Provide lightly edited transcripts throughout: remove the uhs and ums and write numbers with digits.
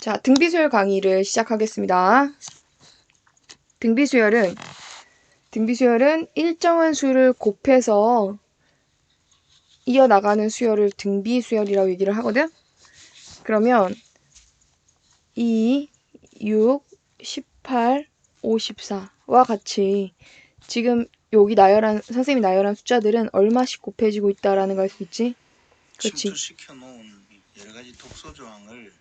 자, 등비수열 강의를 시작하겠습니다. 등비수열은 일정한 수를 곱해서 이어나가는 수열을 등비수열이라고 얘기를 하거든? 그러면 2, 6, 18, 54와 같이 지금 여기 선생님이 나열한 숫자들은 얼마씩 곱해지고 있다라는 걸 알 수 있지? 그렇지. 침투시켜 놓은 여러 가지 독소 조항을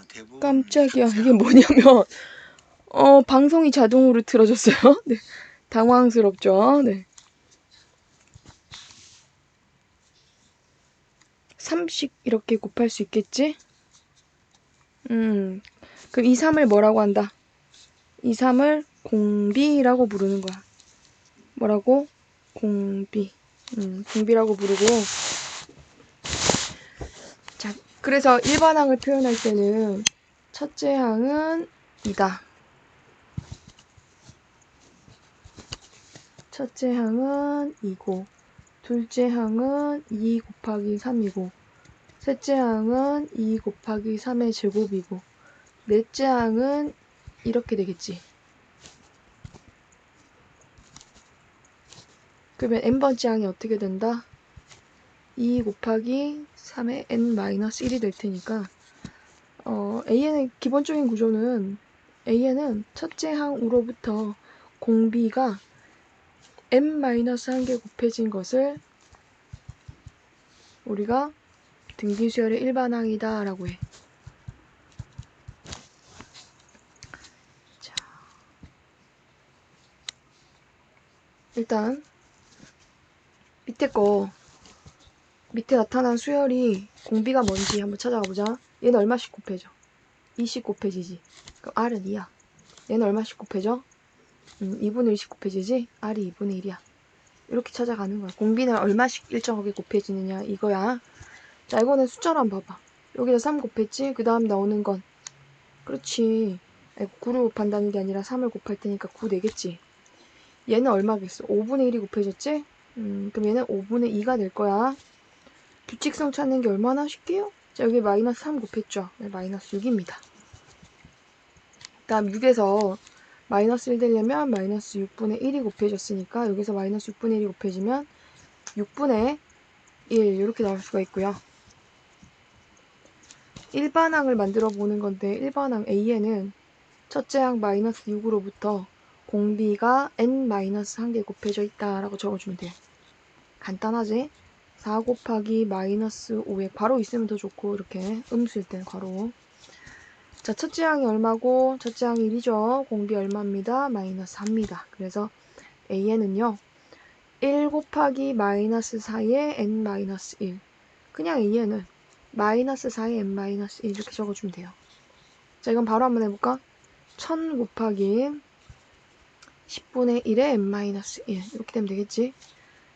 대부분 깜짝이야. 이게 뭐냐면 방송이 자동으로 틀어졌어요. 네. 당황스럽죠. 네. 3씩 이렇게 곱할 수 있겠지? 그럼 2, 3을 뭐라고 한다? 2, 3을 공비라고 부르는 거야. 뭐라고? 공비. 공비라고 부르고. 자, 그래서 1반항을 표현할 때는 첫째 항은 2다. 첫째 항은 2고, 둘째 항은 2 곱하기 3이고, 셋째 항은 2 곱하기 3의 제곱이고, 넷째 항은 이렇게 되겠지. 그러면 n번째 항이 어떻게 된다? 2 곱하기 3의 n-1이 될 테니까 AN의 기본적인 구조는 AN은 첫째 항으로부터 공비가 n-1개 곱해진 것을 우리가 등비수열의 일반항이다 라고 해. 자, 일단 밑에 나타난 수열이 공비가 뭔지 한번 찾아가 보자. 얘는 얼마씩 곱해져? 2씩 곱해지지. 그럼 R은 2야. 얘는 얼마씩 곱해져? 2분의 1씩 곱해지지? R이 2분의 1이야. 이렇게 찾아가는 거야. 공비는 얼마씩 일정하게 곱해지느냐 이거야. 자, 이거는 숫자로 한번 봐봐. 여기다 3 곱했지? 그 다음 나오는 건 그렇지. 9를 곱한다는 게 아니라 3을 곱할 테니까 9 되겠지. 얘는 얼마겠어? 5분의 1이 곱해졌지? 그럼 얘는 5분의 2가 될 거야. 규칙성 찾는 게 얼마나 쉽게요? 자, 여기 마이너스 3 곱했죠? 네, 마이너스 6입니다. 다음 6에서 마이너스 1 되려면 마이너스 6분의 1이 곱해졌으니까 여기서 마이너스 6분의 1이 곱해지면 6분의 1 이렇게 나올 수가 있고요. 일반항을 만들어 보는 건데 일반항 A에는 첫째 항 마이너스 6으로부터 공비가 n-1개 곱해져 있다라고 적어주면 돼요. 간단하지? 4 곱하기 마이너스 5에 괄호 있으면 더 좋고 이렇게 음수일 때는 괄호. 자, 첫째 항이 얼마고 첫째 항이 1이죠. 공비 얼마입니다? 마이너스 4입니다. 그래서 A에는요. 1 곱하기 마이너스 4의 n-1 그냥 A에는 마이너스 4의 n-1 이렇게 적어주면 돼요. 자, 이건 바로 한번 해볼까? 1000 곱하기 10분의 1의 n-1 이렇게 되면 되겠지?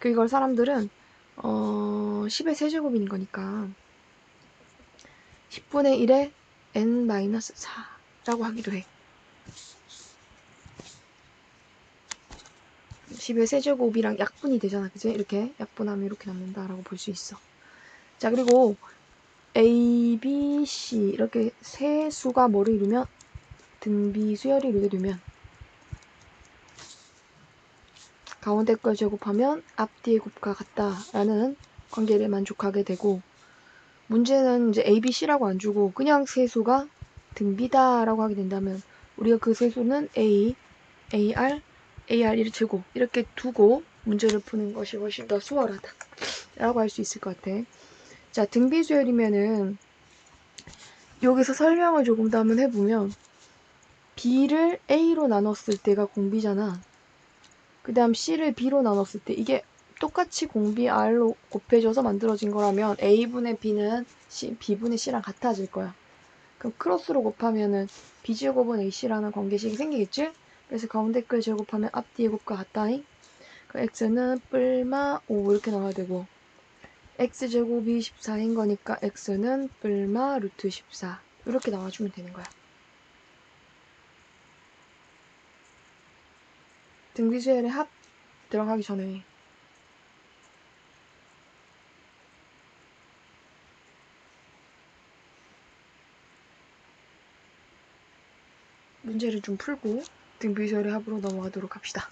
이걸 사람들은 10의 세제곱인 거니까 10분의 1의 n-4라고 하기도 해. 10의 세제곱이랑 약분이 되잖아, 그치? 이렇게 약분하면 이렇게 남는다라고 볼 수 있어. 자, 그리고 A, B, C 이렇게 세 수가 뭐를 이루면 등비수열이 이루게 되면 가운데 걸 제곱하면 앞뒤의 곱과 같다라는 관계를 만족하게 되고 문제는 이제 A, B, C라고 안 주고 그냥 세 수가 등비다라고 하게 된다면 우리가 그 세 수는 A, AR, AR1 제곱 이렇게 두고 문제를 푸는 것이 훨씬 더 수월하다 라고 할 수 있을 것 같아. 자, 등비수열이면은 여기서 설명을 조금 더 한번 해보면 B를 A로 나눴을 때가 공비잖아. 그 다음 C를 B로 나눴을 때 이게 똑같이 공비 R로 곱해져서 만들어진 거라면 A분의 B는 B분의 C랑 같아질 거야. 그럼 크로스로 곱하면은 B제곱은 AC라는 관계식이 생기겠지? 그래서 가운데 걸 제곱하면 앞뒤의 곱과 같다잉. 그 X는 뿔마 5 이렇게 나와야 되고 X제곱이 14인 거니까 X는 뿔마 루트 14 이렇게 나와주면 되는 거야. 등비수열의 합 들어가기 전에 문제를 좀 풀고 등비수열의 합으로 넘어가도록 합시다.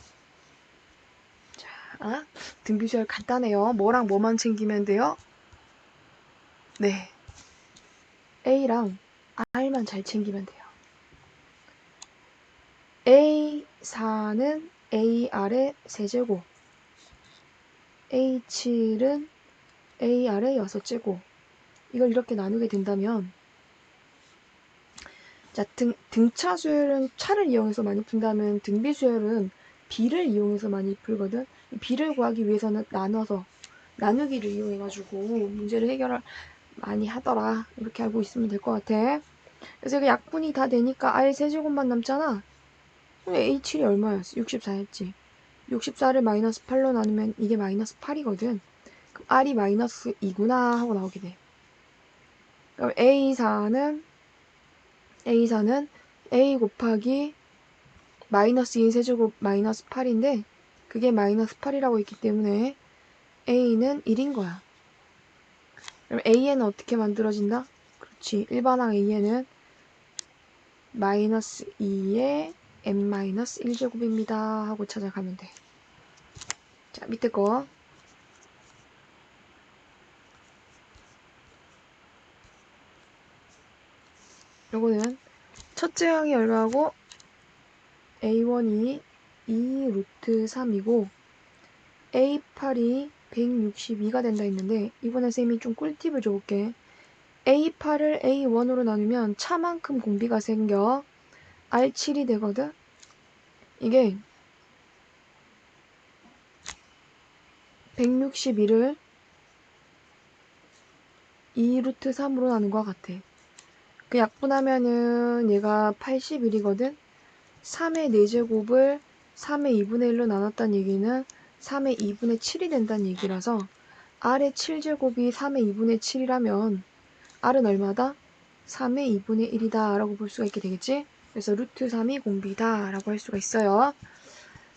자, 등비수열 간단해요. 뭐랑 뭐만 챙기면 돼요? 네, A랑 R만 잘 챙기면 돼요. A4는 AR의 세제곱, A7은 AR의 6제곱. 이걸 이렇게 나누게 된다면, 자, 등차 수열은 차를 이용해서 많이 푼다면 등비 수열은 B를 이용해서 많이 풀거든. B를 구하기 위해서는 나누기를 이용해가지고 문제를 많이 하더라. 이렇게 알고 있으면 될 것 같아. 그래서 이게 약분이 다 되니까 R 세제곱만 남잖아. 그럼 A7이 얼마였어? 64였지. 64를 마이너스 8로 나누면 이게 마이너스 8이거든. 그럼 R이 마이너스 2구나 하고 나오게 돼. 그럼 A4는 A 곱하기 마이너스 2 세제곱 마이너스 8인데 그게 마이너스 8이라고 있기 때문에 A는 1인 거야. 그럼 AN은 어떻게 만들어진다? 그렇지. 일반항 AN은 마이너스 2의 n-1제곱입니다 하고 찾아가면 돼. 자, 밑에 거. 요거는 첫째 항이 얼마고 A1이 2 루트 3이고 A8이 162가 된다 했는데 이번에 쌤이 좀 꿀팁을 줘볼게. A8을 A1으로 나누면 차만큼 공비가 생겨 R7이 되거든. 이게 162를 2 루트 3으로 나눈 것 같아. 그 약분하면은 얘가 81이거든. 3의 4제곱을 3의 2분의 1로 나눴다는 얘기는 3의 2분의 7이 된다는 얘기라서 R의 7제곱이 3의 2분의 7이라면 R은 얼마다? 3의 2분의 1이다 라고 볼 수가 있게 되겠지? 그래서 루트 3이 공비다 라고 할 수가 있어요.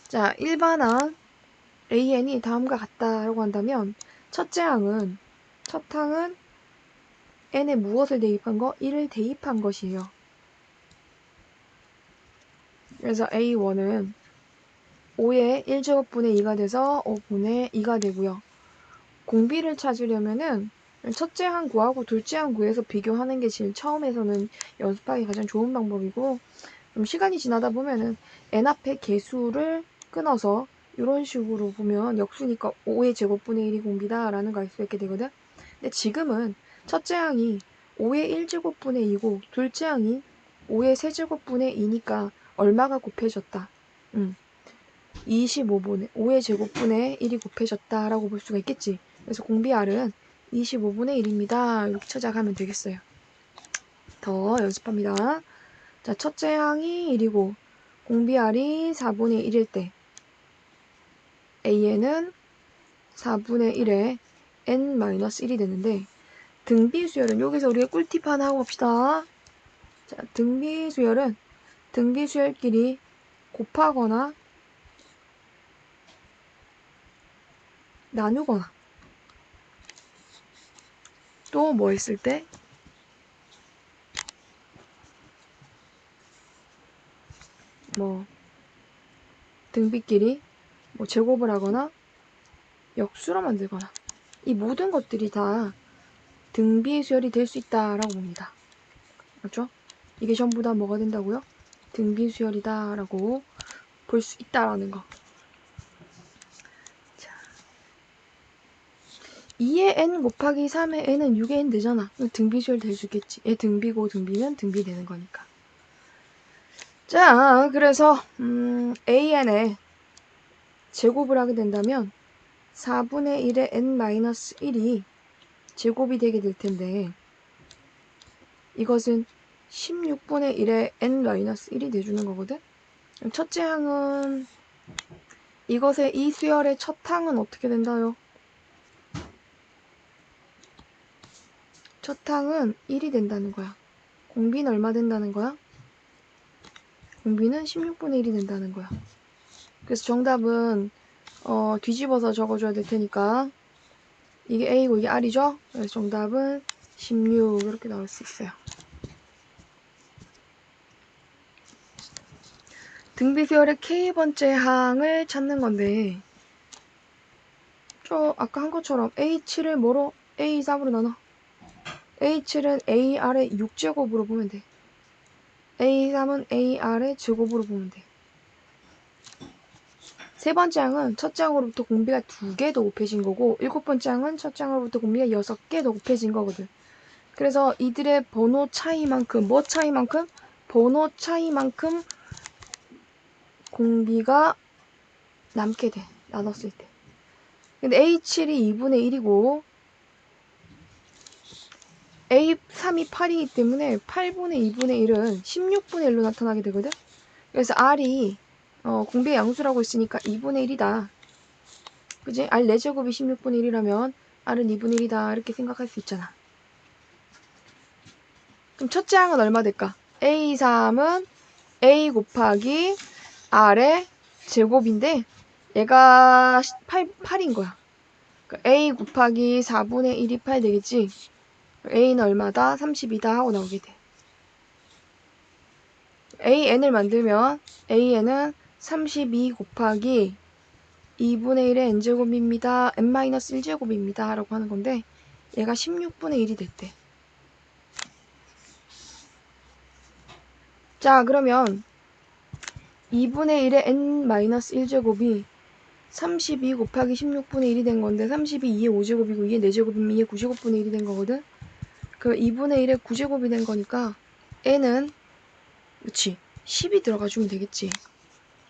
자, 일반항 AN이 다음과 같다 라고 한다면 첫 항은 n에 무엇을 대입한 거? 1을 대입한 것이에요. 그래서 A1은 5의 1제곱분의 2가 돼서 5분의 2가 되고요. 공비를 찾으려면은 첫째 항 구하고 둘째 항 구해서 비교하는 게 제일 처음에서는 연습하기 가장 좋은 방법이고 시간이 지나다 보면은 n 앞에 개수를 끊어서 이런 식으로 보면 역수니까 5의 제곱분의 1이 공비다 라는 걸 알 수 있게 되거든. 근데 지금은 첫째 항이 5의 1제곱분의 2고 둘째 항이 5의 세제곱분의 2니까 얼마가 곱해졌다? 25분의 5의 제곱분의 1이 곱해졌다 라고 볼 수가 있겠지. 그래서 공비 R은 25분의 1입니다. 이렇게 찾아가면 되겠어요. 더 연습합니다. 자, 첫째 항이 1이고 공비 R이 4분의 1일 때 AN은 4분의 1에 n-1이 되는데 등비 수열은 여기서 우리가 꿀팁 하나 하고 봅시다. 자, 등비 수열은 등비 수열끼리 곱하거나 나누거나 또 뭐 했을 때 뭐 등비끼리 뭐 제곱을 하거나 역수로 만들거나 이 모든 것들이 다 등비의 수열이 될 수 있다라고 봅니다. 맞죠? 이게 전부 다 뭐가 된다고요? 등비 수열이다라고 볼 수 있다라는 거. 자, 2의 n 곱하기 3의 n은 6의 n 되잖아. 등비 수열 될 수 있겠지. 얘 등비고 등비면 등비 되는 거니까. 자, 그래서 an에 제곱을 하게 된다면 4분의 1의 n-1이 제곱이 되게 될 텐데 이것은 16분의 1의 n-1이 돼주는 거거든. 첫째 항은 이것의 이 수열의 첫 항은 어떻게 된다요? 첫 항은 1이 된다는 거야. 공비는 얼마 된다는 거야? 공비는 16분의 1이 된다는 거야. 그래서 정답은 뒤집어서 적어줘야 될 테니까 이게 A고 이게 R이죠? 그래서 정답은 16 이렇게 나올 수 있어요. 등비수열의 K번째 항을 찾는 건데, 아까 한 것처럼 H7을 뭐로? A3으로 나눠. H7은 A 아래 6제곱으로 보면 돼. A3은 A 아래 제곱으로 보면 돼. 세 번째 항은 첫째 항으로부터 공비가 2개 더 곱해진 거고, 일곱 번째 항은 첫째 항으로부터 공비가 6개 더 곱해진 거거든. 그래서 이들의 번호 차이만큼, 뭐 차이만큼? 번호 차이만큼 공비가 남게 돼. 나눴을 때. 근데 A7이 2분의 1이고, A3이 8이기 때문에 8분의 2분의 1은 16분의 1로 나타나게 되거든? 그래서 R이 공비의 양수라고 했으니까 2분의 1이다. 그지? R 4제곱이 16분의 1이라면 R은 2분의 1이다. 이렇게 생각할 수 있잖아. 그럼 첫째 항은 얼마 될까? A3은 A 곱하기 R의 제곱인데 얘가 8인 거야. 그러니까 A 곱하기 4분의 1이 8 되겠지? A는 얼마다? 32다 하고 나오게 돼. AN을 만들면 AN은 32 곱하기 2분의 1의 n제곱입니다. n-1제곱입니다. 라고 하는 건데 얘가 16분의 1이 됐대. 자, 그러면 2분의 1의 n-1제곱이 32 곱하기 16분의 1이 된 건데 32 2의 5제곱이고 2의 4제곱이면 2의 9제곱분의 1이 된 거거든. 그 2분의 1의 9제곱이 된 거니까 n은 그치 10이 들어가주면 되겠지.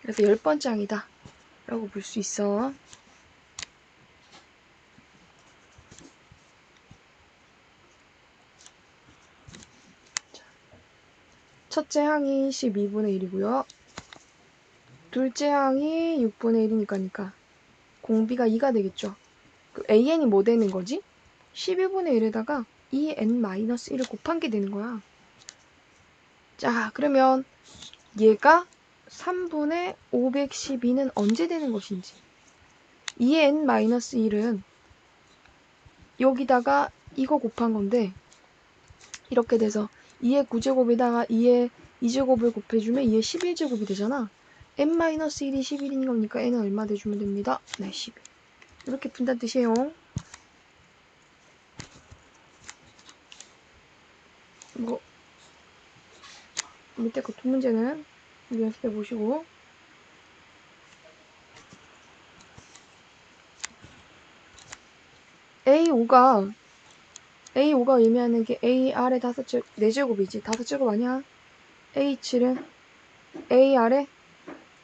그래서 10번째 항이다 라고 볼 수 있어. 첫째 항이 12분의 1이고요. 둘째 항이 6분의 1이니까 공비가 2가 되겠죠. 그 AN이 뭐 되는 거지? 12분의 1에다가 2n-1을 곱한 게 되는 거야. 자, 그러면 얘가 3분의 512는 언제 되는 것인지. 2n-1은 여기다가 이거 곱한 건데 이렇게 돼서 2의 9제곱에다가 2의 2제곱을 곱해주면 2의 11제곱이 되잖아. n-1이 11인 거니까 n은 얼마 돼주면 됩니다. 네, 11. 이렇게 푼다는 뜻이에요. 뭐 밑에 그 두 문제는 연습해 보시고 A5가 의미하는 게 AR의 4제곱이지. 5제곱 아니야. A7은 AR의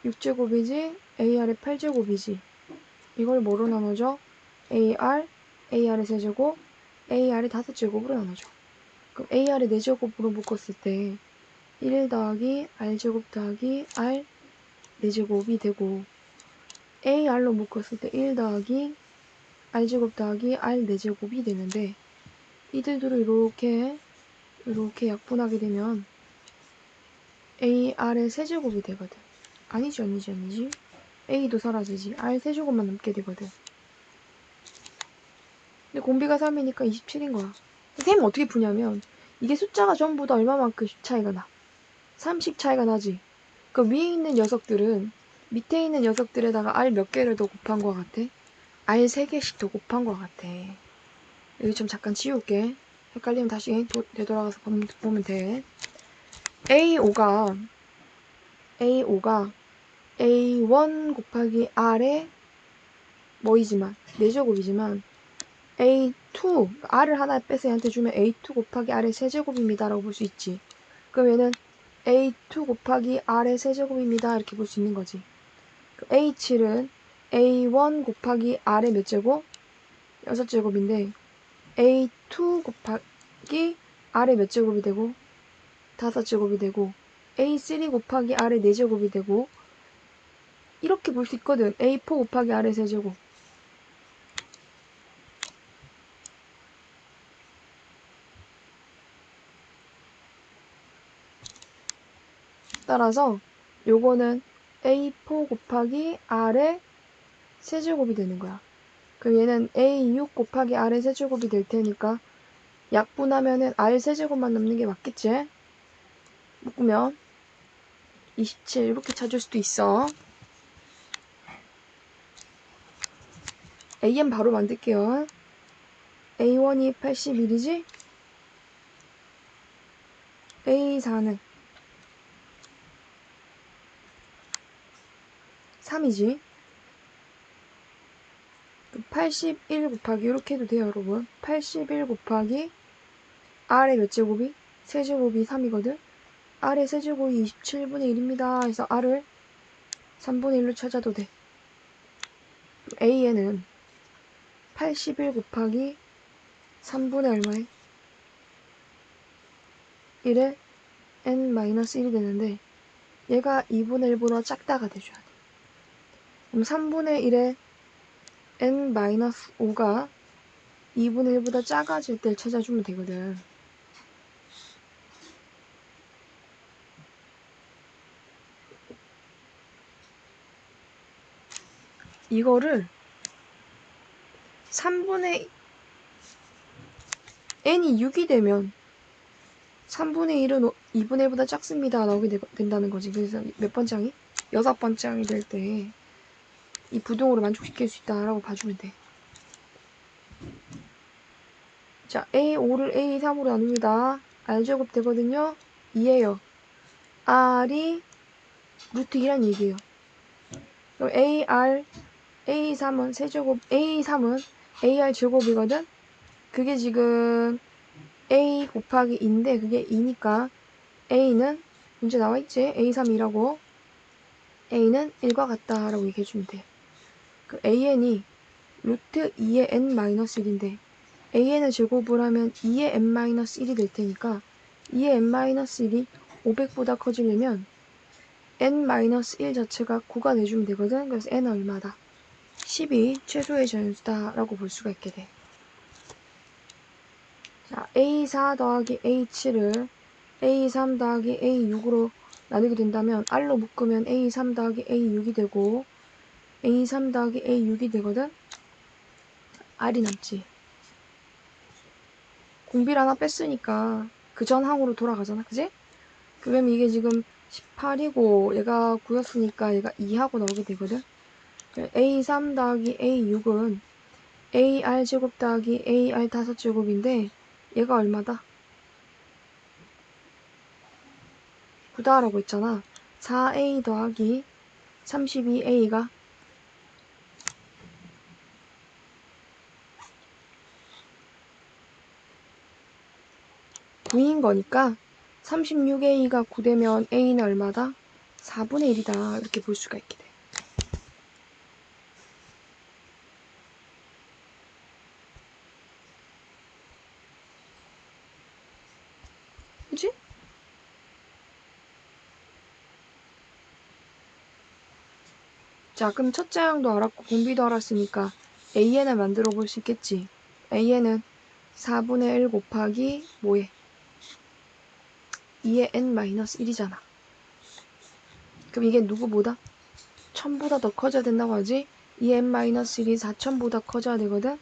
6제곱이지. AR의 8제곱이지. 이걸 뭐로 나눠줘? AR의 세제곱, AR의 5제곱으로 나눠줘. 그럼 AR의 4제곱으로 묶었을 때 1 더하기 R제곱 더하기 R 4제곱이 되고 AR로 묶었을 때 1 더하기 R제곱 더하기 R 4제곱이 되는데 이들들을 이렇게 약분하게 되면 AR의 세제곱이 되거든. 아니지. A도 사라지지. R 세제곱만 남게 되거든. 근데 공비가 3이니까 27인 거야. 셈 어떻게 푸냐면 이게 숫자가 전부 다 얼마만큼 차이가 나? 30 차이가 나지. 그 위에 있는 녀석들은 밑에 있는 녀석들에다가 R 몇 개를 더 곱한 것 같아? R 3개씩 더 곱한 것 같아. 여기 좀 잠깐 지울게. 헷갈리면 다시 되돌아가서 보면 돼. A5가 A1 곱하기 R의 뭐이지만 4제곱이지만 A2 R을 하나 빼서 얘한테 주면 A2 곱하기 R의 세제곱입니다 라고 볼 수 있지. 그럼 얘는 A2 곱하기 R의 세제곱입니다 이렇게 볼 수 있는 거지. A7은 A1 곱하기 R의 몇 제곱? 6제곱인데 A2 곱하기 R의 몇 제곱이 되고? 5제곱이 되고 A3 곱하기 R의 4제곱이 되고 이렇게 볼 수 있거든. A4 곱하기 R의 세제곱. 따라서 요거는 A4 곱하기 R의 세제곱이 되는 거야. 그럼 얘는 A6 곱하기 R의 세제곱이 될 테니까 약분하면은 R 세제곱만 남는 게 맞겠지? 묶으면 27 이렇게 찾을 수도 있어. AN 바로 만들게요. A1이 81이지? A4는 3이지? 81 곱하기 이렇게 해도 돼요, 여러분. 81 곱하기 R의 몇 제곱이? 세제곱이 3이거든? R의 세제곱이 27분의 1입니다. 그래서 R을 3분의 1로 찾아도 돼. A에는 81 곱하기 3분의 얼마에? 1에 n-1이 되는데 얘가 2분의 1보다 작다가 돼줘야 돼. 그럼 3분의 1에 n-5가 2분의 1보다 작아질 때 찾아주면 되거든. 이거를 3분의 n이 6이 되면 3분의 1은 2분의 1보다 작습니다. 나오게 된다는 거지. 그래서 몇 번째 항이? 6번째 항이 될 때 이 부동으로 만족시킬 수 있다라고 봐주면 돼. 자, A5를 A3으로 나눕니다. R제곱 되거든요. 2예요. R이 루트 2란 얘기예요. 그럼 A3은 세제곱, A3은 AR 제곱이거든? 그게 지금 A 곱하기 2인데 그게 2니까 A는 문제 나와있지? A3이라고. A는 1과 같다라고 얘기해주면 돼. 그 AN이 루트 2의 n-1인데 AN을 제곱을 하면 2의 n-1이 될 테니까 2의 n-1이 500보다 커지려면 n-1 자체가 9가 돼주면 되거든. 그래서 n은 얼마다? 10이 최소의 전수다라고 볼 수가 있게 돼. 자, A4 더하기 A7을 A3 더하기 A6으로 나누게 된다면 R로 묶으면 A3 더하기 A6이 되고 A3 더하기 A6이 되거든? R이 남지. 공비를 하나 뺐으니까 그 전 항으로 돌아가잖아. 그지? 그러면 이게 지금 18이고 얘가 9였으니까 얘가 2하고 나오게 되거든? A3 더하기 A6은 AR 제곱 더하기 AR 5제곱인데 얘가 얼마다? 9다라고 했잖아. 4A 더하기 32A가 9인 거니까 36A가 9되면 A는 얼마다? 4분의 1이다. 이렇게 볼 수가 있게 돼. 그치? 자, 그럼 첫째 항도 알았고 공비도 알았으니까 AN을 만들어 볼 수 있겠지. AN은 4분의 1 곱하기 뭐에? 2의 n-1이잖아. 그럼 이게 누구보다? 1000보다 더 커져야 된다고 하지? 2의 n-1이 4000보다 커져야 되거든?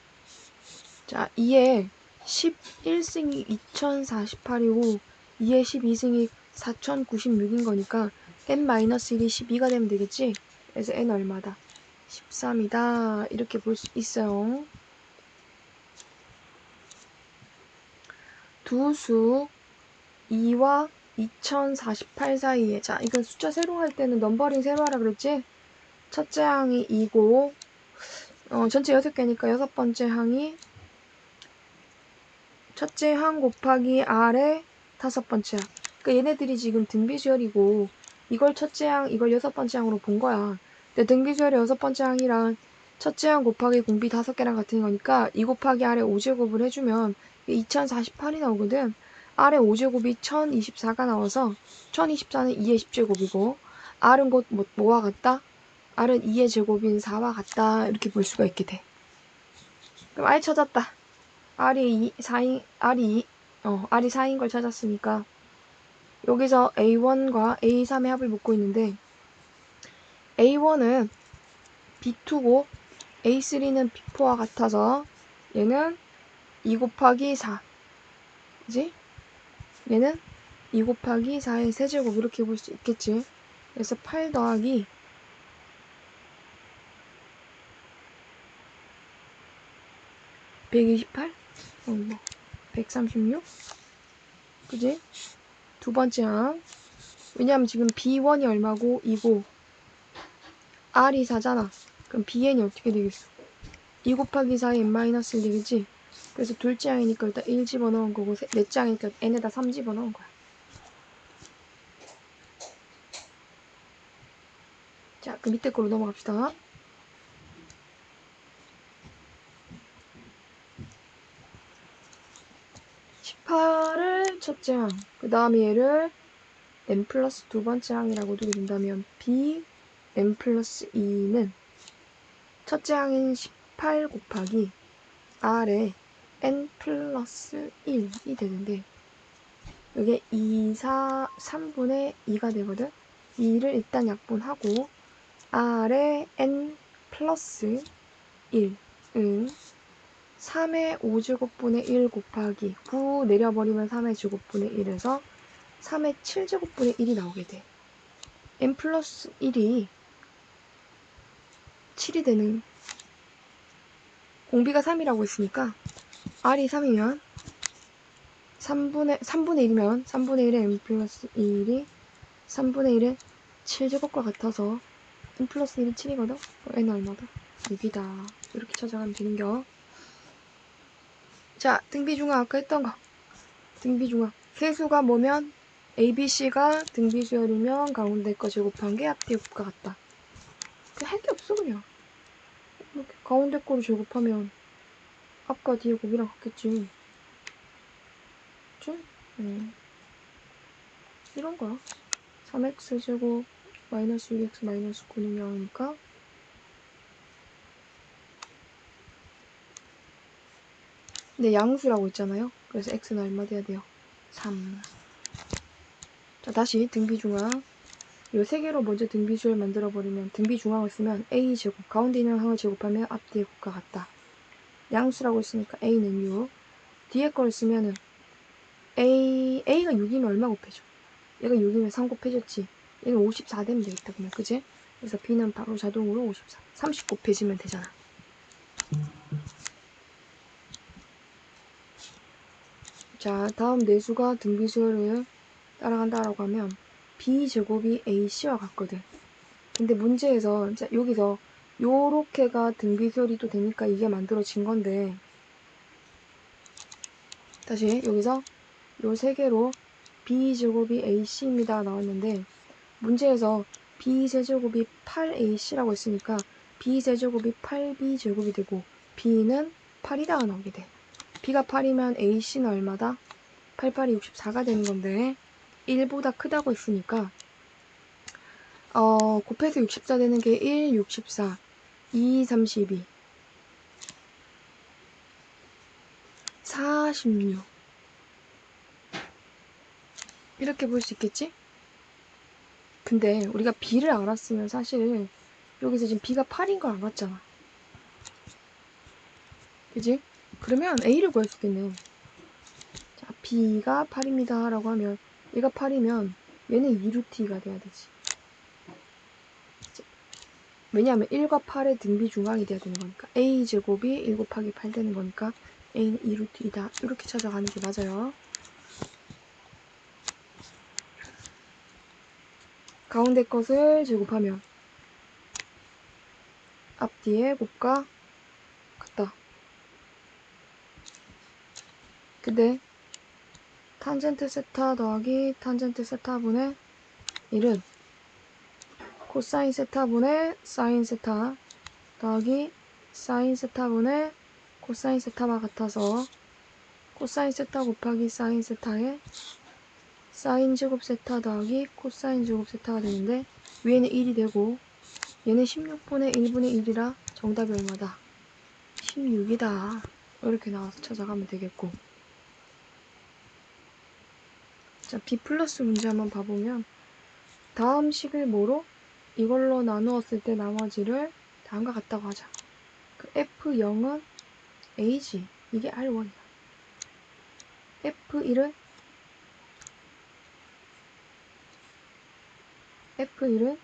자, 2의 11승이 2048이고 2의 12승이 4096인 거니까 n-1이 12가 되면 되겠지? 그래서 n 얼마다? 13이다. 이렇게 볼 수 있어요. 두 수 2와 2048 사이에, 자, 이건 숫자 세로 할 때는 넘버링 세로 하라 그랬지? 첫째 항이 2고 전체 6개니까 6번째 항이 첫째 항 곱하기 R의 5번째 항. 그러니까 얘네들이 지금 등비수열이고 이걸 첫째 항, 이걸 6번째 항으로 본 거야. 근데 등비수열의 6번째 항이랑 첫째 항 곱하기 공비 5개랑 같은 거니까 2 곱하기 R의 5제곱을 해주면 2048이 나오거든. R의 5제곱이 1024가 나와서 1024는 2의 10제곱이고 R은 곧 뭐와 같다? R은 2의 제곱인 4와 같다. 이렇게 볼 수가 있게 돼. 그럼 R 찾았다. R이 4인 걸 찾았으니까 여기서 A1과 A3의 합을 묻고 있는데 A1은 B2고 A3는 B4와 같아서 얘는 2 곱하기 4 그지? 얘는 2 곱하기 4의 세제곱 이렇게 볼 수 있겠지. 그래서 8 더하기 128? 136? 그지? 두 번째 항. 왜냐면 지금 B1이 얼마고 2고 R이 4잖아. 그럼 BN이 어떻게 되겠어? 2 곱하기 4에 n-1 되겠지? 그래서 둘째 항이니까 일단 1 집어넣은 거고 넷째 항이니까 n에다 3 집어넣은 거야. 자, 그 밑에 거로 넘어갑시다. 18을 첫째 항, 그 다음에 얘를 n 플러스 두 번째 항이라고 두게 된다면 b n 플러스 2는 첫째 항인 18 곱하기 r에 n 플러스 1이 되는데 이게 2, 4, 3분의 2가 되거든. 2를 일단 약분하고 r에 n 플러스 1은 3의 5제곱분의 1 곱하기 9 내려버리면 3의 제곱분의 1에서 3의 7제곱분의 1이 나오게 돼. n 플러스 1이 7이 되는 공비가 3이라고 했으니까 r이 3이면 3분의 1이면 3분의 1의 n 플러스 1이 3분의 1의 7제곱과 같아서 n 플러스 1이 7이거든? n은 얼마다? 6이다. 이렇게 찾아가면 되는겨. 자, 등비중앙 아까 했던 거. 등비중앙. 세수가 뭐면 ABC가 등비수열이면 가운데 거 제곱한 게 앞뒤 곱과 같다. 할 게 없어 그냥. 이렇게 가운데 거를 제곱하면 앞과 뒤에 곱이랑 같겠지. 그치? 이런 거야. 3x제곱 마이너스 6x 마이너스 9는 0이니까 근데 양수라고 했잖아요. 그래서 x는 얼마 돼야 돼요? 3. 자, 다시 등비중앙. 요 세 개로 먼저 등비수열 만들어버리면 등비중앙을 쓰면 a제곱 가운데 있는 항을 제곱하면 앞뒤의 곱과 같다. 양수라고 했으니까 a는 6. 뒤에 걸 쓰면은 a가 6이면 얼마 곱해져? 얘가 6이면 3 곱해졌지. 얘는 54 되면 되겠다 그러면 그지? 그래서 b는 바로 자동으로 54. 30 곱해지면 되잖아. 자, 다음 내수가 등비수열을 따라간다라고 하면 b제곱이 ac와 같거든. 근데 문제에서 여기서 요렇게가 등비수열이 또 되니까 이게 만들어진 건데 다시 여기서 요 세 개로 b제곱이 ac입니다 나왔는데 문제에서 b세제곱이 8ac라고 했으니까 b세제곱이 8b제곱이 되고 b는 8이다가 나오게 돼. b가 8이면 ac는 얼마다? 8, 8이 64가 되는 건데 1보다 크다고 했으니까 곱해서 64 되는 게 1, 64, 2, 32, 46 이렇게 볼 수 있겠지? 근데 우리가 b를 알았으면 사실 여기서 지금 b가 8인 걸 알았잖아. 그지? 그러면 a를 구할 수 있겠네. 자, b가 8입니다 라고 하면 얘가 8이면 얘는 2루트가 돼야 되지. 왜냐하면 1과 8의 등비 중앙이 돼야 되는 거니까 a제곱이 1 곱하기 8 되는 거니까 a는 2루트이다. 이렇게 찾아가는 게 맞아요. 가운데 것을 제곱하면 앞뒤의 곱과 같다. 근데 탄젠트 세타 더하기 탄젠트 세타분의 1은 코사인 세타분의 사인 세타 더하기 사인 세타분의 코사인 세타와 같아서 코사인 세타 곱하기 사인 세타에 사인 제곱 세타 더하기 코사인 제곱 세타가 되는데 위에는 1이 되고 얘는 16분의 1분의 1이라 정답이 얼마다? 16이다. 이렇게 나와서 찾아가면 되겠고 자, B 플러스 문제 한번 봐보면 다음 식을 뭐로? 이걸로 나누었을 때 나머지를 다음과 같다고 하자. 그 F0은 A지. 이게 R1이야. F1은 F1은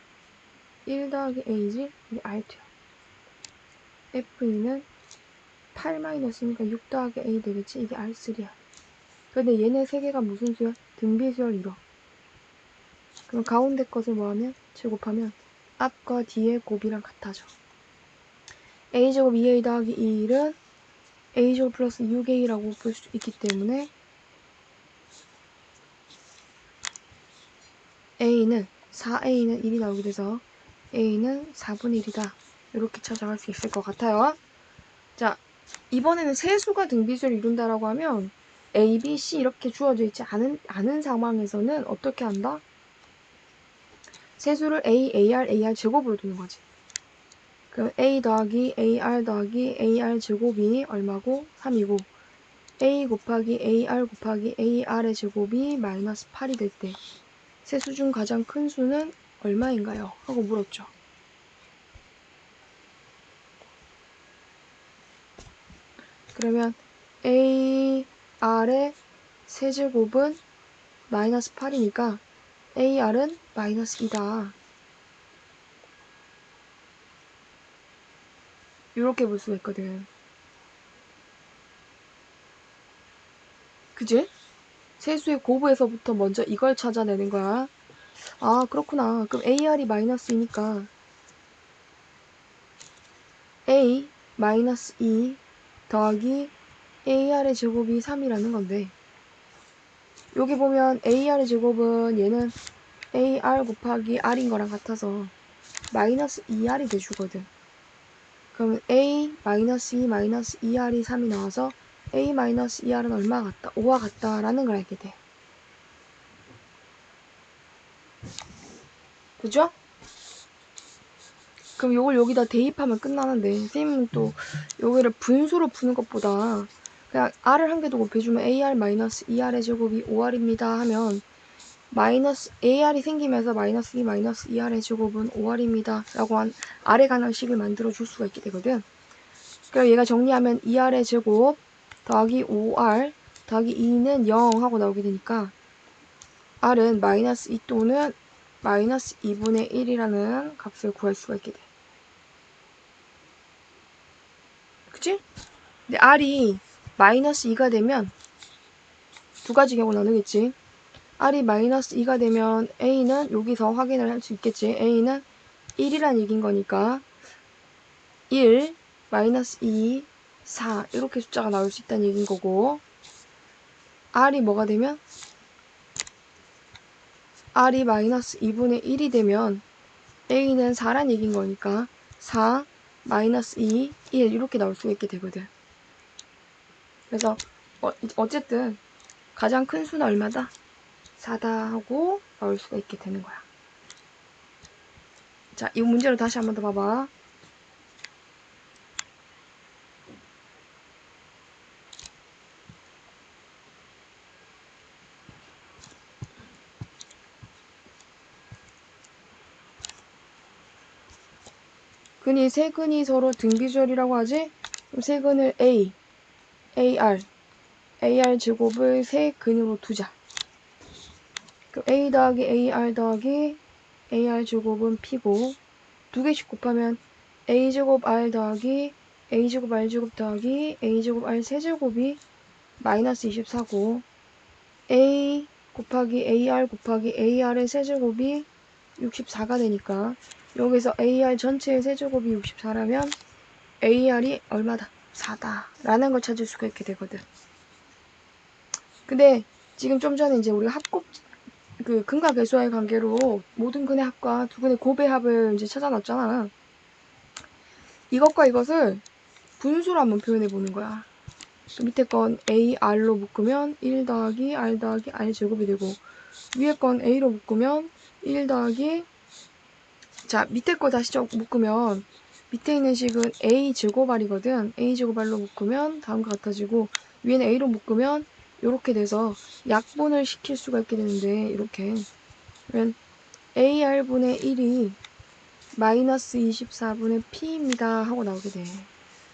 1 더하기 A지? 이게 R2야. F2는 8 마이너스니까 6 더하기 A 되겠지? 이게 R3야. 근데 얘네 세 개가 무슨 수야? 등비수열 이뤄. 그럼 가운데 것을 뭐하면? 제곱하면 앞과 뒤의 곱이랑 같아져. A제곱 2A 더하기 2는 A제곱 플러스 6A라고 볼 수 있기 때문에 A는 4A는 1이 나오게 돼서 A는 4분의 1이다. 이렇게 찾아갈 수 있을 것 같아요. 자, 이번에는 세수가 등비수를 이룬다라고 하면 A, B, C 이렇게 주어져 있지 않은 상황에서는 어떻게 한다? 세수를 A, AR, AR 제곱으로 두는 거지. 그럼 A 더하기 AR 더하기 AR 제곱이 얼마고? 3이고 A 곱하기 AR 곱하기 AR의 제곱이 마이너스 8이 될 때 세수 중 가장 큰 수는 얼마인가요? 하고 물었죠. 그러면 AR의 세제곱은 마이너스 8이니까 AR은 마이너스 2다. 이렇게 볼 수가 있거든. 그지? 세수의 곱에서부터 먼저 이걸 찾아내는 거야. 아, 그렇구나. 그럼 AR이 마이너스 2니까 A 마이너스 2 더하기 AR의 제곱이 3이라는 건데 여기 보면 AR의 제곱은 얘는 AR 곱하기 R인 거랑 같아서 마이너스 2R이 돼주거든. 그럼 A 마이너스 2 마이너스 2R이 3이 나와서 A 마이너스 2R은 얼마 같다? 5와 같다라는 걸 알게 돼. 그죠? 그럼 요걸 여기다 대입하면 끝나는데 선생님은 또 요거를 분수로 푸는 것보다 그냥 R을 한 개 더 곱해주면 AR 마이너스 2R의 제곱이 5R입니다 하면 마이너스 AR이 생기면서 마이너스 2 마이너스 2R의 제곱은 5R입니다 라고 한 R에 관한 식을 만들어 줄 수가 있게 되거든. 그럼 얘가 정리하면 2R의 제곱 더하기 5R 더하기 2는 0 하고 나오게 되니까 R은 마이너스 2 또는 마이너스 2분의 1이라는 값을 구할 수가 있게 돼. 그치? 근데 R이 마이너스 2가 되면 두 가지 경우 나누겠지. R이 마이너스 2가 되면 A는 여기서 확인을 할 수 있겠지. A는 1이란 얘기인 거니까 1, 마이너스 2, 4 이렇게 숫자가 나올 수 있다는 얘기인 거고 R이 뭐가 되면 R이 마이너스 2분의 1이 되면 A는 4란 얘기인 거니까 4, 마이너스 2, 1 이렇게 나올 수 있게 되거든. 그래서 어쨌든 가장 큰 수는 얼마다? 4다 하고 나올 수가 있게 되는 거야. 자, 이 문제를 다시 한번 더 봐봐. 근이 세 근이 서로 등비주얼이라고 하지? 그럼 세 근을 A, AR 제곱을 세 근으로 두자. 그럼 A 더하기 AR 더하기 AR 제곱은 P고 두 개씩 곱하면 A제곱 R 더하기 A제곱 R제곱 더하기 A제곱 R 세제곱이 마이너스 24고 A 곱하기 AR 곱하기 AR의 세제곱이 64가 되니까 여기서 AR 전체의 세제곱이 64라면 AR이 얼마다? 4다 라는 걸 찾을 수가 있게 되거든. 근데 지금 좀 전에 이제 우리가 합곱 그 근과 계수와의 관계로 모든 근의 합과 두 근의 곱의 합을 이제 찾아놨잖아. 이것과 이것을 분수로 한번 표현해 보는 거야. 밑에 건 AR로 묶으면 1 더하기 R 더하기 R 제곱이 되고 위에 건 A로 묶으면 1 더하기 자 밑에 거 다시 묶으면 밑에 있는 식은 A 제곱 R이거든. A 제곱 R로 묶으면 다음과 같아지고 위에는 A로 묶으면 이렇게 돼서 약분을 시킬 수가 있게 되는데 이렇게 그러면 AR분의 1이 마이너스 24분의 P입니다 하고 나오게 돼.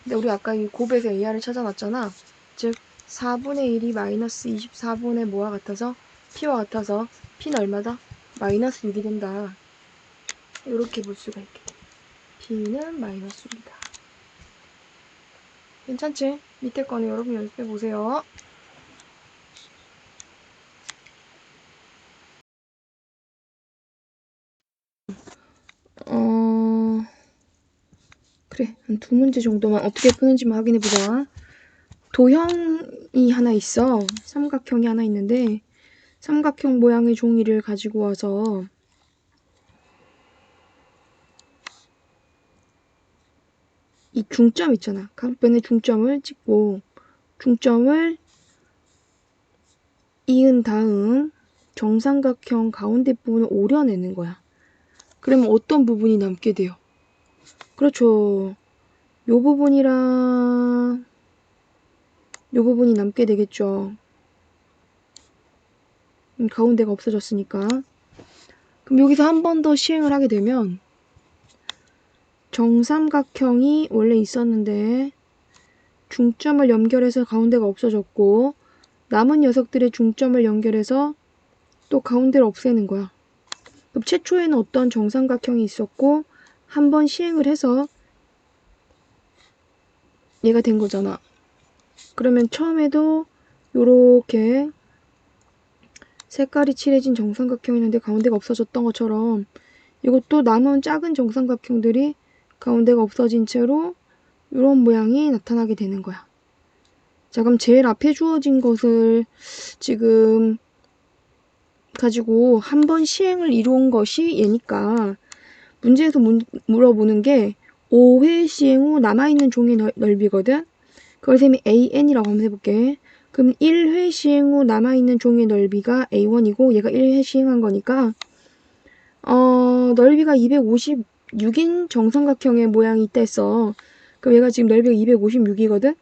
근데 우리 아까 이 곱에서 AR을 찾아놨잖아. 즉 4분의 1이 마이너스 24분의 뭐와 같아서 P와 같아서 P는 얼마다? 마이너스 6이 된다. 이렇게 볼 수가 있게 돼. b는 마이너스입니다. 괜찮지? 밑에 거는 여러분 연습해 보세요. 그래, 한 2문제 정도만 어떻게 푸는지만 확인해 보자. 도형이 하나 있어. 삼각형이 하나 있는데 삼각형 모양의 종이를 가지고 와서 이 중점 있잖아. 각 변의 중점을 찍고 중점을 이은 다음 정삼각형 가운데 부분을 오려내는 거야. 그러면 어떤 부분이 남게 돼요? 그렇죠. 요 부분이랑 요 부분이 남게 되겠죠. 가운데가 없어졌으니까. 그럼 여기서 한 번 더 시행을 하게 되면 정삼각형이 원래 있었는데 중점을 연결해서 가운데가 없어졌고 남은 녀석들의 중점을 연결해서 또 가운데를 없애는 거야. 그럼 최초에는 어떤 정삼각형이 있었고 한 번 시행을 해서 얘가 된 거잖아. 그러면 처음에도 요렇게 색깔이 칠해진 정삼각형이었는데 가운데가 없어졌던 것처럼 이것도 남은 작은 정삼각형들이 가운데가 없어진 채로 이런 모양이 나타나게 되는 거야. 자, 그럼 제일 앞에 주어진 것을 지금 가지고 한 번 시행을 이룬 것이 얘니까 문제에서 물어보는 게 5회 시행 후 남아있는 종의 넓이거든. 그걸 셈이 AN이라고 한번 해볼게. 그럼 1회 시행 후 남아있는 종의 넓이가 A1이고 얘가 1회 시행한 거니까 넓이가 256인 정삼각형의 모양이 있다 했어. 그럼 얘가 지금 넓이가 256이거든?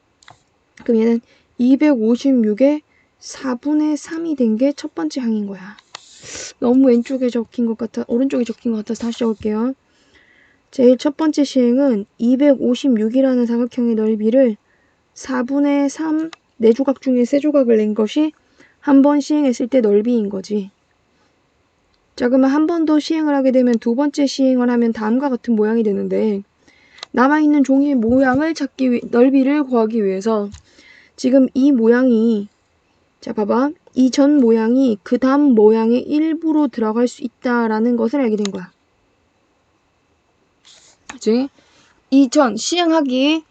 그럼 얘는 256의 4분의 3이 된 게 첫 번째 항인 거야. 너무 왼쪽에 적힌 것 같아, 오른쪽에 적힌 것 같아서 다시 적을게요. 제일 첫 번째 시행은 256이라는 사각형의 넓이를 4분의 3, 4조각 중에 3조각을 낸 것이 한 번 시행했을 때 넓이인 거지. 자, 그러면 한 번 더 시행을 하게 되면 두 번째 시행을 하면 다음과 같은 모양이 되는데 남아있는 종이의 모양을 넓이를 구하기 위해서 지금 이 모양이, 자 봐봐, 이 전 모양이 그 다음 모양의 일부로 들어갈 수 있다라는 것을 알게 된 거야. 그치? 이 전 시행하기,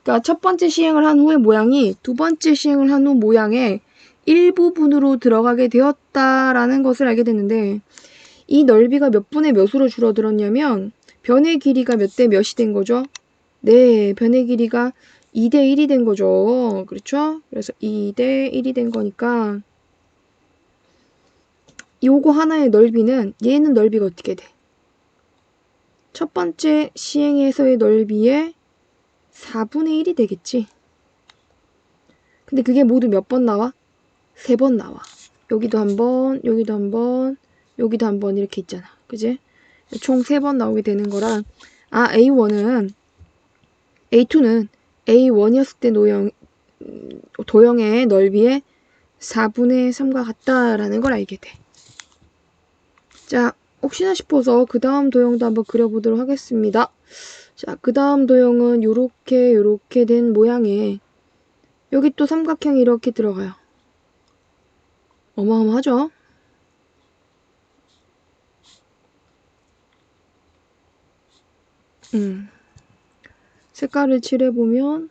그러니까 첫 번째 시행을 한 후의 모양이 두 번째 시행을 한 후 모양의 일부분으로 들어가게 되었다라는 것을 알게 됐는데 이 넓이가 몇 분의 몇으로 줄어들었냐면 변의 길이가 몇 대 몇이 된 거죠? 네, 변의 길이가 2대 1이 된 거죠. 그렇죠? 그래서 2대 1이 된 거니까 요거 하나의 넓이는 얘는 넓이가 어떻게 돼? 첫 번째 시행에서의 넓이의 4분의 1이 되겠지. 근데 그게 모두 몇 번 나와? 3번 나와. 여기도 한 번, 여기도 한 번, 여기도 한 번 이렇게 있잖아. 그지? 총 3번 나오게 되는 거라 A1은 A2는 A1이었을 때 도형의 넓이의 4분의 3과 같다라는 걸 알게 돼. 자, 혹시나 싶어서 그 다음 도형도 한번 그려보도록 하겠습니다. 자, 그 다음 도형은 요렇게 된 모양에 여기 또 삼각형이 이렇게 들어가요. 어마어마하죠? 색깔을 칠해보면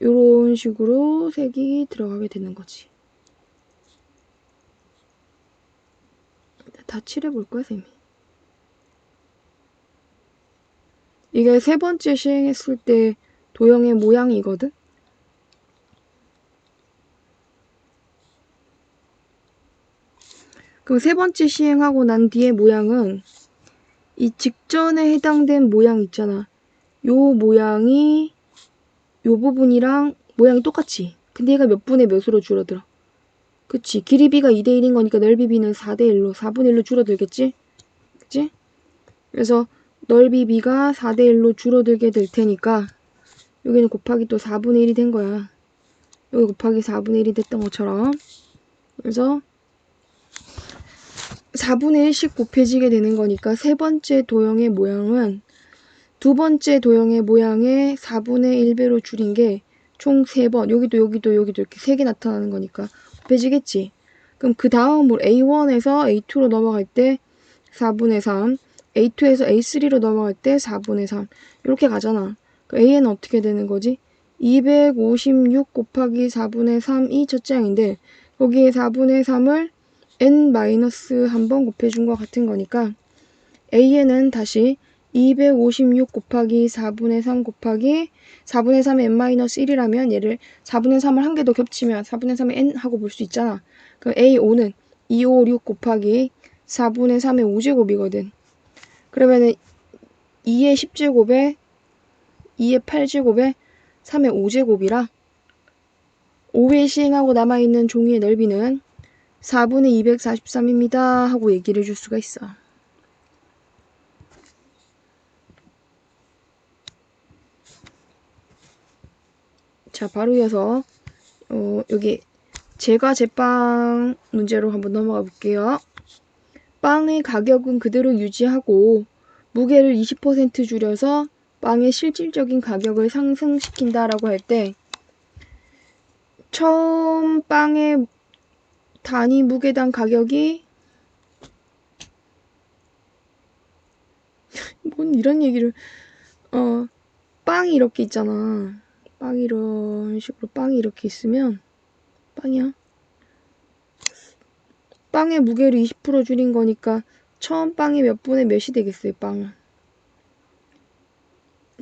이런 식으로 색이 들어가게 되는 거지. 다 칠해볼 거야, 쌤이. 이게 세 번째 시행했을 때 도형의 모양이거든? 그럼 세 번째 시행하고 난 뒤의 모양은 이 직전에 해당된 모양 있잖아. 요 모양이 요 부분이랑 모양이 똑같지. 근데 얘가 몇 분의 몇으로 줄어들어. 그치. 길이 b가 2대 1인 거니까 넓이 b는 4대 1로 4분의 1로 줄어들겠지. 그치? 그래서 넓이 b가 4대 1로 줄어들게 될 테니까 여기는 곱하기 또 4분의 1이 된 거야. 여기 곱하기 4분의 1이 됐던 것처럼. 그래서 4분의 1씩 곱해지게 되는 거니까 세 번째 도형의 모양은 두 번째 도형의 모양의 4분의 1배로 줄인 게 총 3번, 여기도 이렇게 3개 나타나는 거니까 곱해지겠지. 그럼 그 다음으로 A1에서 A2로 넘어갈 때 4분의 3, A2에서 A3로 넘어갈 때 4분의 3 이렇게 가잖아. 그 AN은 어떻게 되는 거지? 256 곱하기 4분의 3이 첫째 항인데 거기에 4분의 3을 n-1번 곱해준 것 같은 거니까 AN은 다시 256 곱하기 4분의 3 곱하기 4분의 3의 n-1이라면 얘를 4분의 3을 한 개 더 겹치면 4분의 3의 n 하고 볼 수 있잖아. 그럼 A5는 256 곱하기 4분의 3의 5제곱이거든. 그러면은 2의 10제곱에 2의 8제곱에 3의 5제곱이라 5회 시행하고 남아있는 종이의 넓이는 4분의 243입니다 하고 얘기를 해줄 수가 있어. 자, 바로 이어서 여기 제과 제빵 문제로 한번 넘어가 볼게요. 빵의 가격은 그대로 유지하고 무게를 20% 줄여서 빵의 실질적인 가격을 상승시킨다라고 할 때 처음 빵의 단위 무게당 가격이 뭔 이런 얘기를 빵이 이렇게 있잖아. 빵이 이런 식으로 빵이 이렇게 있으면 빵이야. 빵의 무게를 20% 줄인 거니까 처음 빵이 몇 분의 몇이 되겠어요, 빵은.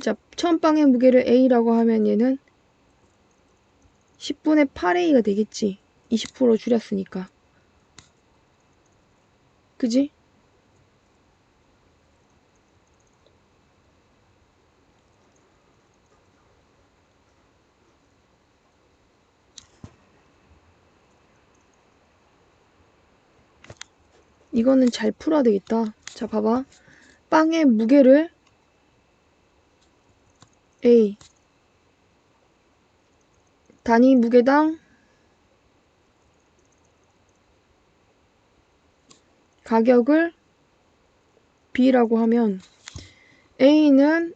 자, 처음 빵의 무게를 A라고 하면 얘는 10분의 8A가 되겠지. 20% 줄였으니까. 그지? 이거는 잘 풀어야 되겠다. 자, 봐봐. 빵의 무게를 A 단위 무게당 가격을 B라고 하면 A는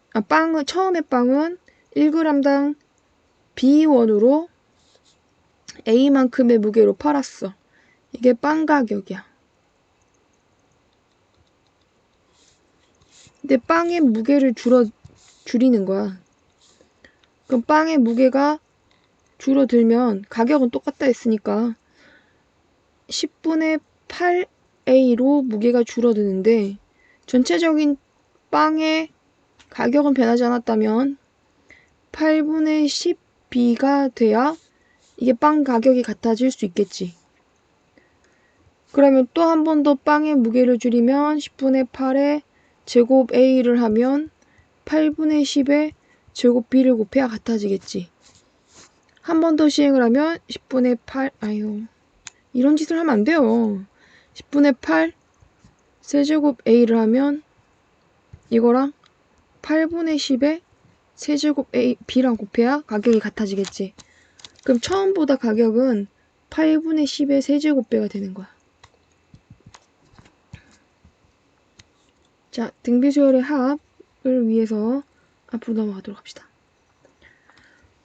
처음에 빵은 1g당 B1으로 A만큼의 무게로 팔았어. 이게 빵 가격이야. 근데 빵의 무게를 줄이는 거야. 그럼 빵의 무게가 줄어들면 가격은 똑같다 했으니까 10분의 8A로 무게가 줄어드는데 전체적인 빵의 가격은 변하지 않았다면 8분의 10B가 돼야 이게 빵 가격이 같아질 수 있겠지. 그러면 또 한 번 더 빵의 무게를 줄이면 10분의 8에 제곱 A를 하면 8분의 10에 제곱 B를 곱해야 같아지겠지. 한 번 더 시행을 하면 10분의 8, 이런 짓을 하면 안 돼요. 10분의 8 세제곱 A를 하면 이거랑 8분의 10에 세제곱 A, B랑 곱해야 가격이 같아지겠지. 그럼 처음보다 가격은 8분의 10의 세제곱배가 되는 거야. 자, 등비수열의 합을 위해서 앞으로 넘어가도록 합시다.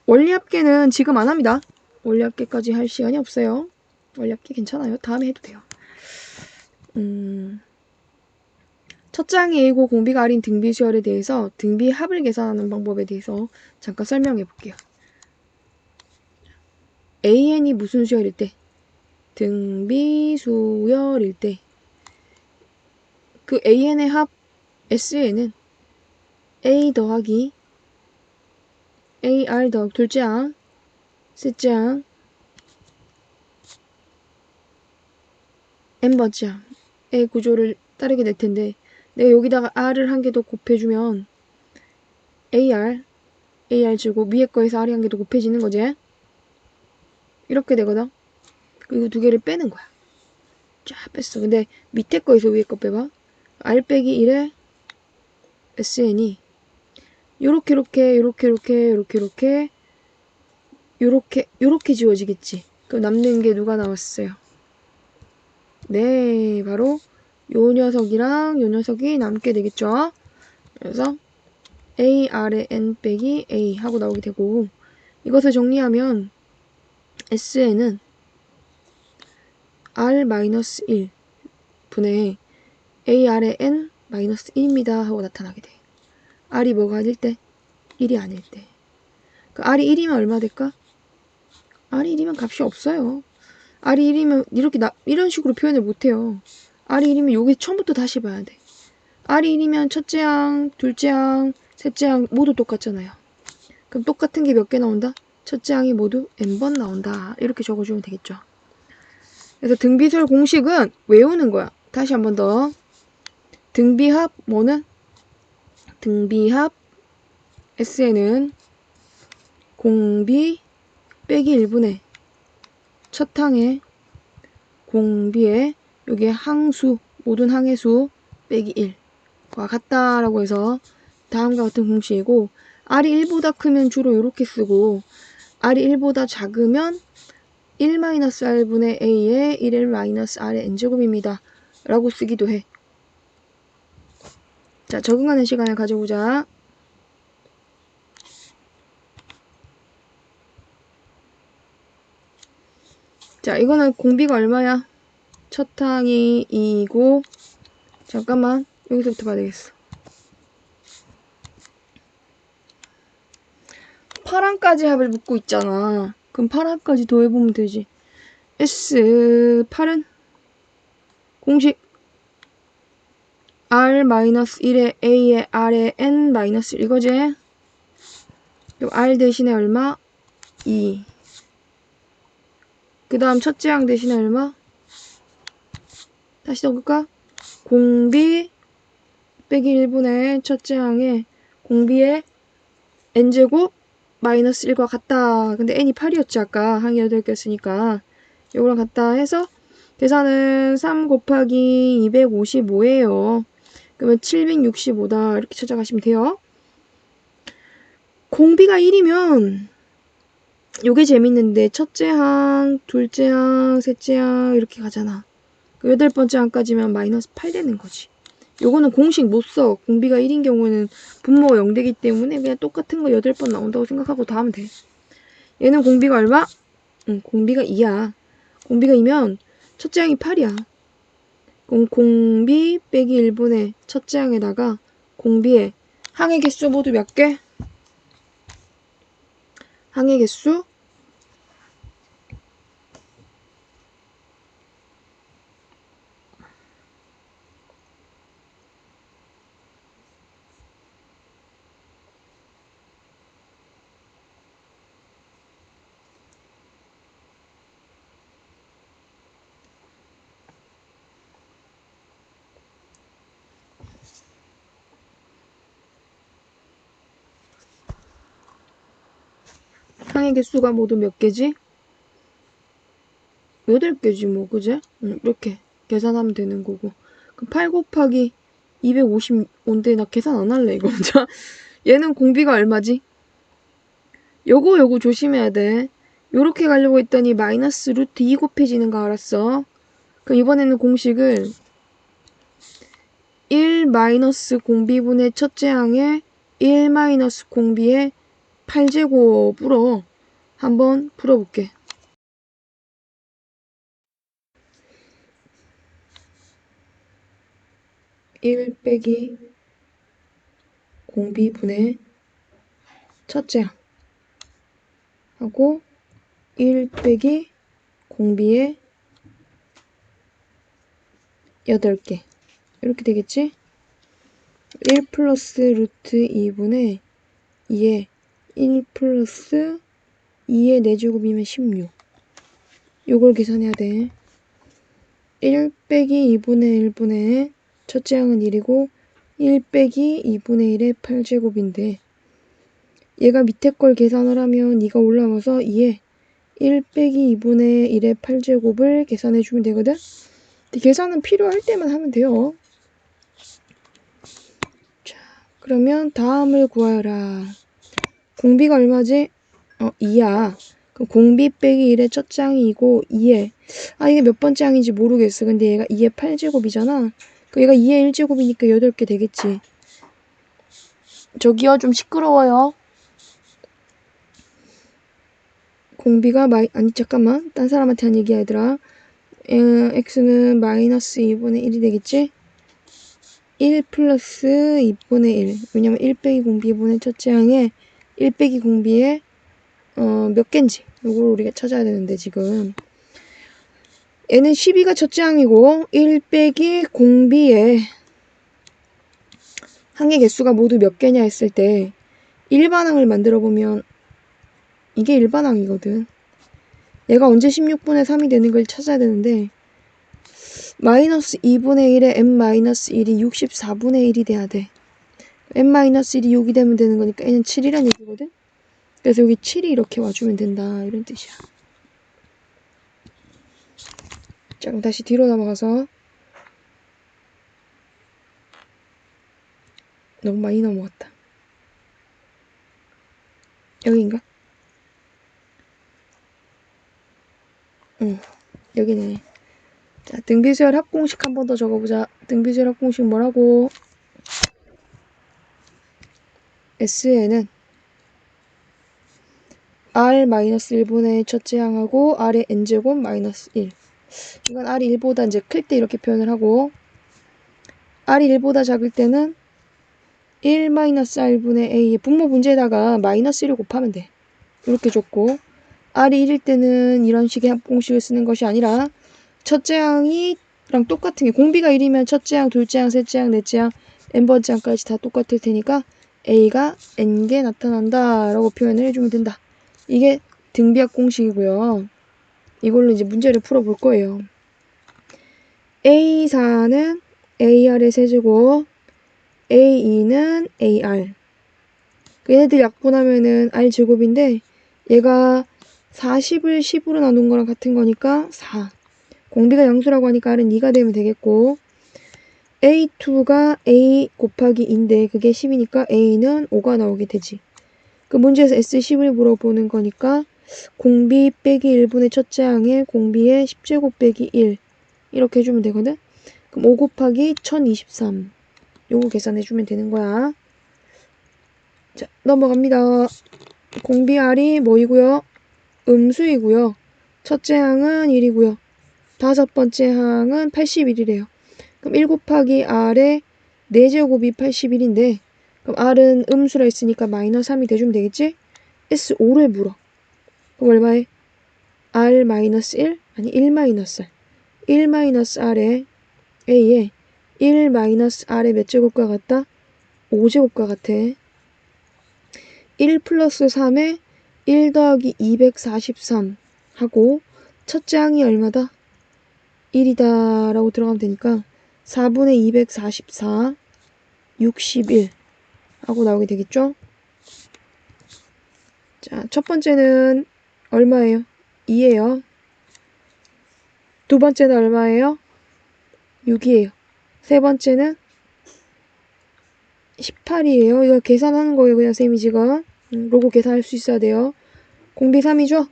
원리합계는 지금 안 합니다. 원리합계까지 할 시간이 없어요. 원리합계 괜찮아요. 다음에 해도 돼요. 첫 장이 A고 공비가 R인 등비수열에 대해서 등비합을 계산하는 방법에 대해서 잠깐 설명해 볼게요. AN이 무슨 수열일 때? 등비수열일 때 그 AN의 합 SN은 A 더하기 AR 더하기 둘째 항, 셋째 항, n번째 항의 구조를 따르게 될 텐데 내가 여기다가 R을 한 개 더 곱해주면 AR 제곱 위에 거에서 R이 한 개 더 곱해지는 거지. 이렇게 되거든. 그리고 두 개를 빼는 거야. 쫙 뺐어. 근데 밑에 거에서 위에 거 빼봐. R 빼기 1에 SN이 요렇게 지워지겠지. 그럼 남는 게 누가 남았어요? 네, 바로 요 녀석이랑 요 녀석이 남게 되겠죠. 그래서 a r의 n 빼기 a 하고 나오게 되고, 이것을 정리하면 Sn은 R-1 분의 AR의 N-1입니다 하고 나타나게 돼. R이 뭐가 아닐 때? 1이 아닐 때. 그 R이 1이면 얼마 될까? R이 1이면 값이 없어요. R이 1이면 이런 식으로 표현을 못해요. R이 1이면 여기 처음부터 다시 봐야 돼. R이 1이면 첫째 항, 둘째 항, 셋째 항 모두 똑같잖아요. 그럼 똑같은 게 몇 개 나온다? 첫째 항이 모두 n번 나온다. 이렇게 적어주면 되겠죠. 그래서 등비설 공식은 외우는 거야. 다시 한 번 더. 등비합 뭐는? 등비합 S에는 공비 빼기 1분의 첫 항의 공비의 여기에 항수, 모든 항의 수 빼기 1과 같다라고 해서 다음과 같은 공식이고, R이 1보다 크면 주로 이렇게 쓰고, R이 1보다 작으면 1-R분의 A의 1L-R의 N제곱입니다 라고 쓰기도 해. 자, 적응하는 시간을 가져보자. 자, 이거는 공비가 얼마야? 첫 항이 2고, 잠깐만, 여기서부터 봐야 되겠어. 8항까지 합을 묻고 있잖아. 그럼 8항까지 더해보면 되지. S8은 공식 R-1의 A의 R의 N-1 이거지? 그럼 R 대신에 얼마? 2. 그 다음 첫째 항 대신에 얼마? 다시 적을까? 공비 빼기 1분의 첫째 항에 공비의 n제곱 마이너스 1과 같다. 근데 n이 8이었지 아까. 항이 8개였으니까. 이거랑 같다 해서 계산은 3 곱하기 255예요. 그러면 765다. 이렇게 찾아가시면 돼요. 공비가 1이면 요게 재밌는데 첫째 항, 둘째 항, 셋째 항 이렇게 가잖아. 그 8번째 항까지면 마이너스 8 되는 거지. 요거는 공식 못 써. 공비가 1인 경우는 분모가 0 되기 때문에 그냥 똑같은 거 8번 나온다고 생각하고 다 하면 돼. 얘는 공비가 얼마? 공비가 2야. 공비가 2면 첫째 항이 8이야. 그럼 공비 빼기 1분의 첫째 항에다가 공비의 항의 개수 모두 몇 개? 항의 개수 항의 개수가 모두 몇 개지? 8개지 뭐 그제? 이렇게 계산하면 되는 거고. 그럼 8 곱하기 255인데 나 계산 안 할래 이거 혼자. 얘는 공비가 얼마지? 요거 조심해야 돼. 요렇게 가려고 했더니 마이너스 루트 2 곱해지는 거 알았어? 그럼 이번에는 공식을 1 마이너스 공비분의 첫째 항에 1 마이너스 공비의 8제곱으로 한번 풀어볼게. 1 빼기 공비분의 첫째 항 하고 1 빼기 공비의 8개 이렇게 되겠지? 1 플러스 루트 2분의 2에 1 플러스 2의 4제곱이면 16. 요걸 계산해야 돼. 1 빼기 2분의 1분의 첫째 항은 1이고 1 빼기 2분의 1의 8제곱인데 얘가 밑에 걸 계산을 하면 2가 올라와서 2에 1 빼기 2분의 1의 8제곱을 계산해주면 되거든? 계산은 필요할 때만 하면 돼요. 자, 그러면 다음을 구하여라. 공비가 얼마지? 2야. 그럼 공비 빼기 1의 첫째 항이 2고 2에 이게 몇 번째 항인지 모르겠어. 근데 얘가 2의 8제곱이잖아. 얘가 2의 1제곱이니까 8개 되겠지. 저기요, 좀 시끄러워요. 공비가 아니 잠깐만, 딴 사람한테 한 얘기야 얘들아. x는 마이너스 2분의 1이 되겠지? 1 플러스 2분의 1. 왜냐면 1 빼기 공비분의 첫째 항에 1 빼기 공비에 몇 개인지 이걸 우리가 찾아야 되는데, 지금 얘는 12가 첫째 항이고 1 빼기 공비에 항의 개수가 모두 몇 개냐 했을 때 일반항을 만들어 보면 이게 일반항이거든. 얘가 언제 16분의 3이 되는 걸 찾아야 되는데, 마이너스 2분의 1에 n-1이 64분의 1이 돼야 돼. n-1이 6이 되면 되는 거니까 n은 7이란 얘기거든. 그래서 여기 7이 이렇게 와주면 된다, 이런 뜻이야. 자, 그럼 다시 뒤로 넘어가서, 너무 많이 넘어갔다. 여기인가? 여기네. 자, 등비수열 합공식 한 번 더 적어보자. 등비수열 합공식 뭐라고? S에는 R-1분의 첫째 항하고 R의 n제곱 마이너스 1. 이건 R이 1보다 이제 클 때 이렇게 표현을 하고, R이 1보다 작을 때는 1-R분의 A의 분모 분제에다가 마이너스 1을 곱하면 돼. 이렇게 줬고, R이 1일 때는 이런 식의 합공식을 쓰는 것이 아니라 첫째 항이랑 똑같은 게, 공비가 1이면 첫째 항, 둘째 항, 셋째 항, 넷째 항, n번째 항까지 다 똑같을 테니까 A가 n개 나타난다 라고 표현을 해주면 된다. 이게 등비합 공식이고요. 이걸로 이제 문제를 풀어볼 거예요. A4는 AR의 세제곱, A2는 AR. 얘네들 약분하면은 R제곱인데, 얘가 40을 10으로 나눈 거랑 같은 거니까 4. 공비가 양수라고 하니까 R은 2가 되면 되겠고, A2가 A 곱하기 2인데 그게 10이니까 A는 5가 나오게 되지. 그 문제에서 S10을 물어보는 거니까 공비 빼기 1분의 첫째 항에 공비의 10제곱 빼기 1 이렇게 해주면 되거든. 그럼 5 곱하기 1023 요거 계산해주면 되는 거야. 자, 넘어갑니다. 공비 R이 뭐이고요? 음수이고요. 첫째 항은 1이고요. 다섯 번째 항은 81이래요. 그럼 1 곱하기 R의 4제곱이 81인데, 그럼 R은 음수라 했으니까 마이너스 3이 돼주면 되겠지? S5를 물어. 그럼 얼마에? R 마이너스 1? 아니 1 마이너스 R. 1 마이너스 R에 A에 1 마이너스 R의 몇 제곱과 같다? 5제곱과 같아. 1 플러스 3에 1 더하기 243 하고 첫째 항이 얼마다? 1이다 라고 들어가면 되니까 4분의 244 61 하고 나오게 되겠죠? 자, 첫 번째는 얼마예요? 2예요. 두 번째는 얼마예요? 6이에요. 세 번째는 18이에요. 이거 계산하는 거예요. 그냥 쌤이 지금. 로고 계산할 수 있어야 돼요. 공비 3이죠?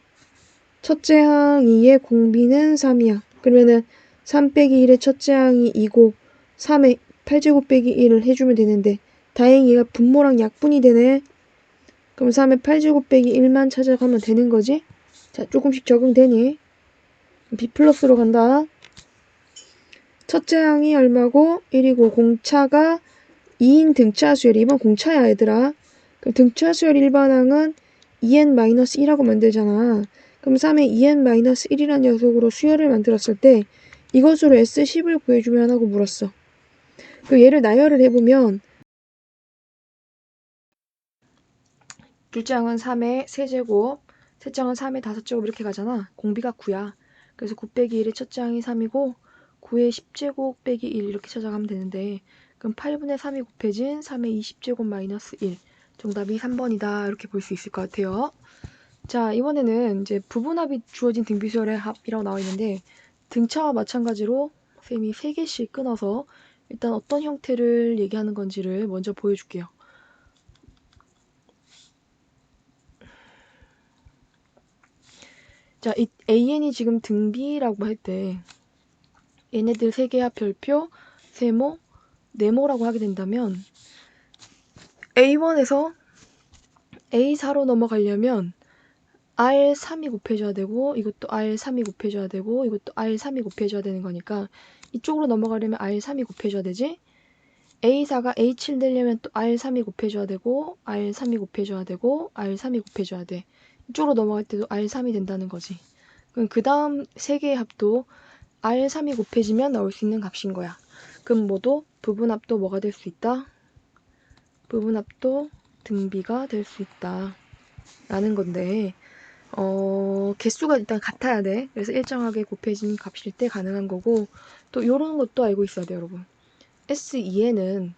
첫째 항 2의 공비는 3이야. 그러면은 3 빼기 1의 첫째 항이 2고 3의 8제곱 빼기 1을 해주면 되는데, 다행히 얘가 분모랑 약분이 되네. 그럼 3의 8제곱 빼기 1만 찾아가면 되는 거지? 자, 조금씩 적응되니? B 플러스로 간다. 첫째 항이 얼마고? 1이고 공차가 2인 등차수열. 이번 공차야 얘들아. 그럼 등차수열 일반항은 2n-1하고 만들잖아. 그럼 3의 2n-1이라는 녀석으로 수열을 만들었을 때 이것으로 S10을 구해주면 하고 물었어. 그 얘를 나열을 해보면 둘째 항은 3의 세제곱, 셋째 항은 3의 5제곱 이렇게 가잖아. 공비가 9야. 그래서 9 빼기 1의 첫째 항이 3이고 9의 10제곱 빼기 1 이렇게 찾아가면 되는데, 그럼 8분의 3이 곱해진 3의 20제곱 마이너스 1. 정답이 3번이다. 이렇게 볼 수 있을 것 같아요. 자, 이번에는 이제 부분합이 주어진 등비수열의 합이라고 나와 있는데, 등차와 마찬가지로 쌤이 3개씩 끊어서 일단 어떤 형태를 얘기하는 건지를 먼저 보여줄게요. 자, 이 AN이 지금 등비라고 할 때 얘네들 3개의 합 별표 세모, 네모라고 하게 된다면 A1에서 A4로 넘어가려면 R3이 곱해줘야 되고 이것도 R3이 곱해줘야 되고 이것도 R3이 곱해줘야 되는 거니까 이쪽으로 넘어가려면 R3이 곱해줘야 되지. A4가 A7 되려면 또 R3이 곱해줘야 되고 R3이 곱해줘야 되고 R3이 곱해줘야 돼. 이쪽으로 넘어갈 때도 R3이 된다는 거지. 그럼 그 다음 세 개의 합도 R3이 곱해지면 나올 수 있는 값인 거야. 그럼 모두 부분합도 뭐가 될 수 있다? 부분합도 등비가 될 수 있다 라는 건데 개수가 일단 같아야 돼. 그래서 일정하게 곱해진 값일 때 가능한 거고 또 요런 것도 알고 있어야 돼요 여러분. S2에는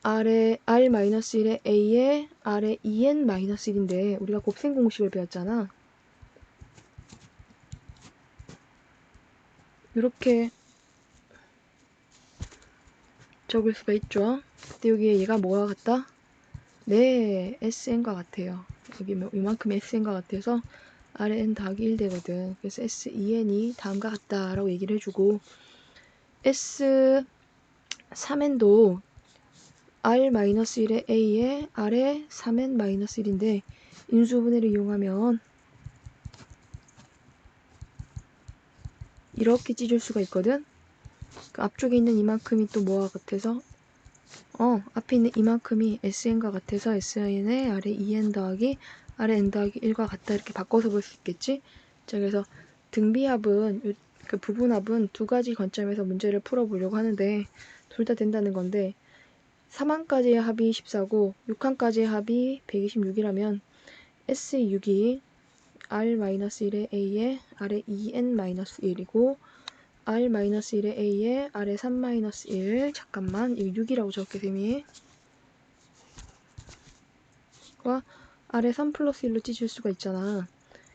아래 R-1에 A에 아래 2N-1인데 우리가 곱셈 공식을 배웠잖아. 이렇게 적을 수가 있죠. 근데 여기에 얘가 뭐와 같다? 네, SN과 같아요. 여기 이만큼 SN과 같아서 RN 더하기 1 되거든. 그래서 S2N이 다음과 같다라고 얘기를 해주고 S3N도 R-1에 A에 아래 3N-1인데 인수분해를 이용하면 이렇게 찢을 수가 있거든. 그 앞쪽에 있는 이만큼이 또 뭐와 같아서 앞에 있는 이만큼이 SN과 같아서 SN의 아래 2N 더하기 아래 N 더하기 1과 같다 이렇게 바꿔서 볼 수 있겠지. 자, 그래서 등비합은 그 부분합은 두 가지 관점에서 문제를 풀어보려고 하는데 둘 다 된다는 건데 3항까지의 합이 14고 6항까지의 합이 126이라면 S6이 R-1에 A에 아래 2N-1이고 R-1에 A에 아래 3-1 잠깐만 이거 6이라고 적게 셈이 과 아래 3 플러스 1로 찢을 수가 있잖아.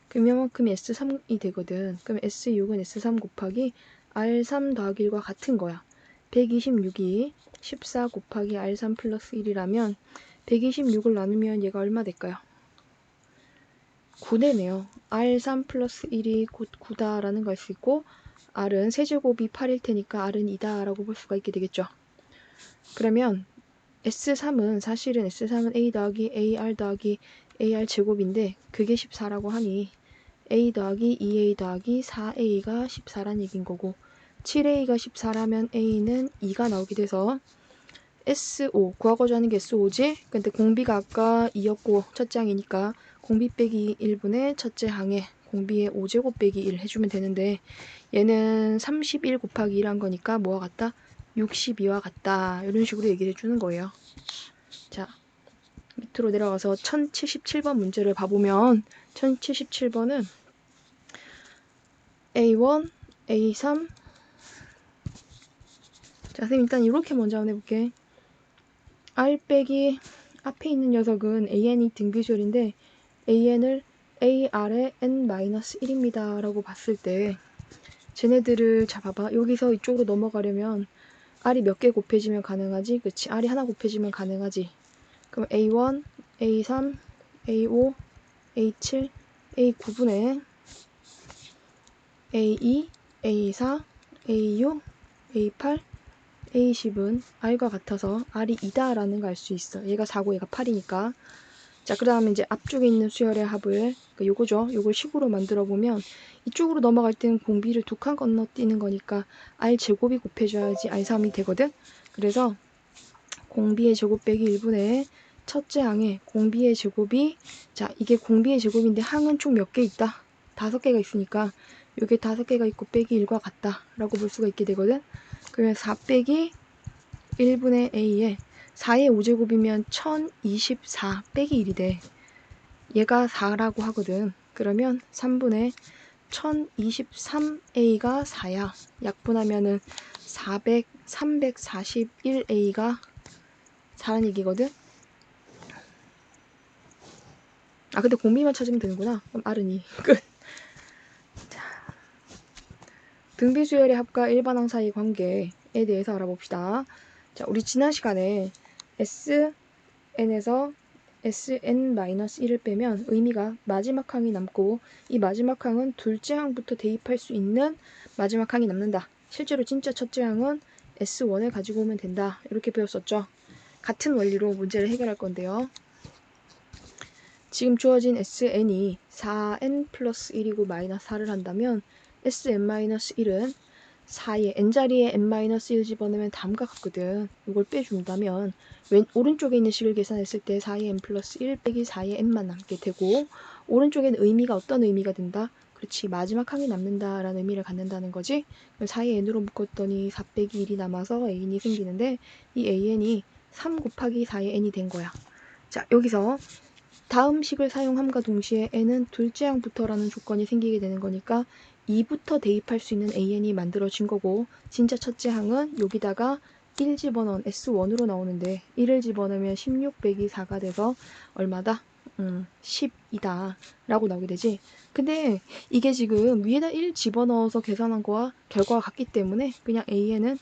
그럼 이만큼이 S3이 되거든. 그럼 S6은 S3 곱하기 R3 더하기 1과 같은 거야. 126이 14 곱하기 R3 플러스 1이라면 126을 나누면 얘가 얼마 될까요? 9되네요. R3 플러스 1이 곧 9다라는 걸 수 있고 R은 세제곱이 8일 테니까 R은 2다 라고 볼 수가 있게 되겠죠. 그러면 사실은 S3은 A 더하기 AR 더하기 AR 제곱인데 그게 14라고 하니 A 더하기 2A 더하기 4A가 14란 얘긴 거고 7A가 14라면 A는 2가 나오게 돼서 S5 구하고자 하는 게 S5지? 근데 공비가 아까 2였고 첫째 항이니까 공비 빼기 1분의 첫째 항에 공비의 5제곱 빼기 1 해주면 되는데 얘는 31 곱하기 1한 거니까 뭐와 같다? 62와 같다. 이런 식으로 얘기를 해주는 거예요. 자, 밑으로 내려가서 1077번 문제를 봐보면 1077번은 A1, A3 자, 선생님 일단 이렇게 먼저 한번 해볼게. R 빼기 앞에 있는 녀석은 AN이 등비수열인데 AN을 AR에 N-1입니다 라고 봤을 때 쟤네들을 자 봐봐. 여기서 이쪽으로 넘어가려면 R이 몇 개 곱해지면 가능하지? 그치, R이 하나 곱해지면 가능하지. 그럼 A1, A3, A5, A7, A9분의 A2, A4, A6, A8, A10은 R과 같아서 R이 2다라는 걸 알 수 있어. 얘가 4고 얘가 8이니까. 자, 그 다음에 이제 앞쪽에 있는 수열의 합을 요거죠. 요걸 식으로 만들어 보면 이쪽으로 넘어갈 때는 공비를 두 칸 건너뛰는 거니까 R 제곱이 곱해져야지 R3이 되거든. 그래서 공비의 제곱 빼기 1분의 첫째 항에 공비의 제곱이 자, 이게 공비의 제곱인데 항은 총 몇 개 있다? 5개가 있으니까 요게 5개가 있고 빼기 1과 같다 라고 볼 수가 있게 되거든. 그러면 4 빼기 1분의 A에 4의 5제곱이면 1024 빼기 1이 돼. 얘가 4라고 하거든. 그러면 3분의 1023A가 4야. 약분하면은 341A가 4란 얘기거든. 아, 근데 공비만 찾으면 되는구나. 그럼 R은 2. 끝. 자, 등비수열의 합과 일반항 사이 관계에 대해서 알아봅시다. 자, 우리 지난 시간에 SN에서 Sn-1을 빼면 의미가 마지막 항이 남고 이 마지막 항은 둘째 항부터 대입할 수 있는 마지막 항이 남는다. 실제로 진짜 첫째 항은 S1을 가지고 오면 된다. 이렇게 배웠었죠. 같은 원리로 문제를 해결할 건데요. 지금 주어진 Sn이 4n 플러스 1이고 마이너스 4를 한다면 Sn-1은 4에 n자리에 n-1 집어넣으면 다음과 같거든. 이걸 빼준다면 오른쪽에 있는 식을 계산했을 때 4에 n 플러스 1 빼기 4에 n만 남게 되고 오른쪽에는 의미가 어떤 의미가 된다? 그렇지, 마지막 항이 남는다라는 의미를 갖는다는 거지. 4에 n으로 묶었더니 4 빼기 1이 남아서 an이 생기는데 이 an이 3 곱하기 4의 n이 된 거야. 자, 여기서 다음 식을 사용함과 동시에 n은 둘째 항부터라는 조건이 생기게 되는 거니까 2부터 대입할 수 있는 an이 만들어진 거고 진짜 첫째 항은 여기다가 1 집어넣은 S1으로 나오는데 1을 집어넣으면 16 빼기 4가 돼서 얼마다? 10이다 라고 나오게 되지. 근데 이게 지금 위에다 1 집어넣어서 계산한 거와 결과가 같기 때문에 그냥 an은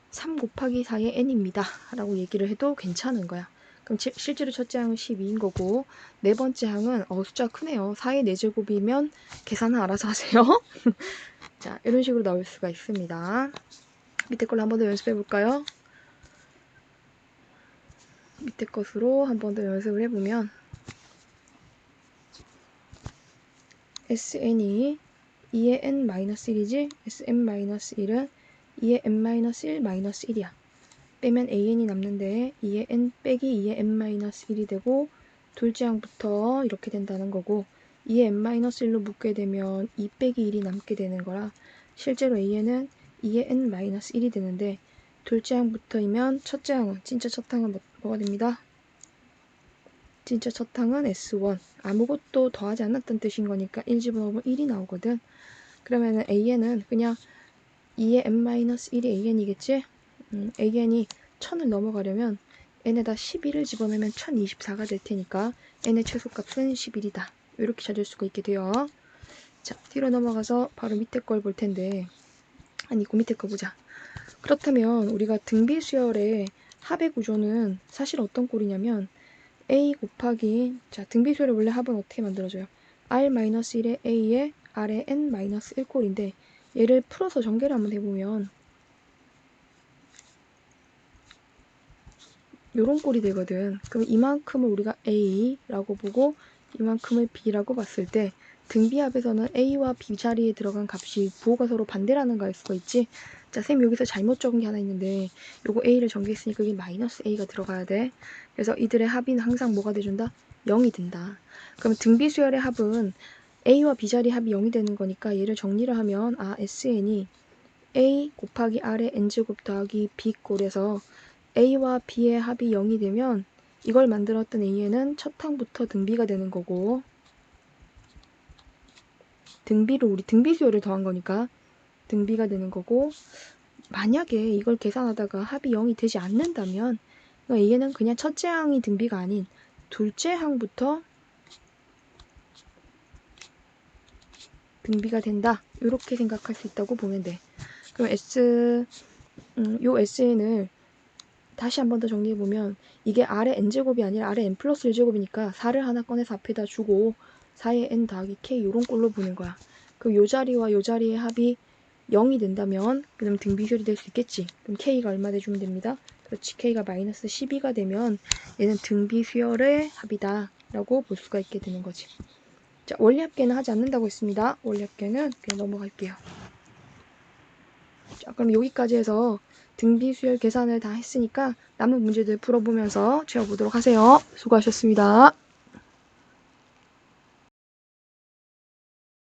3 곱하기 4의 n입니다 라고 얘기를 해도 괜찮은 거야. 그럼 실제로 첫째 항은 12인 거고 네 번째 항은 숫자 크네요. 4의 4제곱이면 계산은 알아서 하세요. 자, 이런 식으로 나올 수가 있습니다. 밑에 걸로 한 번 더 연습해 볼까요? 밑에 것으로 한 번 더 연습을 해보면 SN이 2의 n-1이지 Sn-1은 2의 n-1-1이야. 빼면 an이 남는데 2의 n 빼기 2의 n-1이 되고 둘째 항부터 이렇게 된다는 거고 2의 n-1로 묶게 되면 2 빼기 1이 남게 되는 거라 실제로 an은 2의 n-1이 되는데 둘째 항부터이면 첫째 항은 진짜 첫 항은 뭐가 됩니다? 진짜 첫 항은 S1 아무것도 더하지 않았던 뜻인 거니까 1 집어넣으면 1이 나오거든. 그러면은 an은 그냥 2의 n-1이 an이겠지? an이 1000을 넘어가려면 n에다 11을 집어넣으면 1024가 될 테니까 n의 최소값은 11이다. 이렇게 찾을 수가 있게 돼요. 자, 뒤로 넘어가서 바로 밑에 걸 볼 텐데 아니, 그 밑에 거 보자. 그렇다면 우리가 등비수열의 합의 구조는 사실 어떤 꼴이냐면 a 곱하기 자, 등비수열의 원래 합은 어떻게 만들어져요? r-1의 a에 r의 n-1 꼴인데 얘를 풀어서 전개를 한번 해보면 요런 꼴이 되거든. 그럼 이만큼을 우리가 A라고 보고 이만큼을 B라고 봤을 때 등비합에서는 A와 B 자리에 들어간 값이 부호가 서로 반대라는 거 알 수가 있지? 자, 쌤 여기서 잘못 적은 게 하나 있는데 요거 A를 전개했으니까 여기 마이너스 A가 들어가야 돼. 그래서 이들의 합은 항상 뭐가 돼준다? 0이 된다. 그럼 등비수열의 합은 A와 B 자리 합이 0이 되는 거니까 얘를 정리를 하면 SN이 A 곱하기 R의 n제곱 더하기 B 꼴에서 A와 B의 합이 0이 되면 이걸 만들었던 A는 첫 항부터 등비가 되는 거고 등비로 우리 등비수열을 더한 거니까 등비가 되는 거고 만약에 이걸 계산하다가 합이 0이 되지 않는다면 A는 그냥 첫째 항이 등비가 아닌 둘째 항부터 등비가 된다. 이렇게 생각할 수 있다고 보면 돼. 그럼 요 SN을 다시 한 번 더 정리해보면 이게 R의 n제곱이 아니라 R의 n 플러스 1제곱이니까 4를 하나 꺼내서 앞에다 주고 4의 n 더하기 k 요런 꼴로 보는 거야. 그럼 요 자리와 요 자리의 합이 0이 된다면 그럼 등비수열이 될 수 있겠지. 그럼 k가 얼마 돼주면 됩니다. 그렇지, k가 마이너스 12가 되면 얘는 등비수열의 합이다 라고 볼 수가 있게 되는 거지. 자, 원리합계는 하지 않는다고 했습니다. 원리합계는 그냥 넘어갈게요. 자, 그럼 여기까지 해서 등비수열 계산을 다 했으니까 남은 문제들 풀어보면서 채워보도록 하세요. 수고하셨습니다.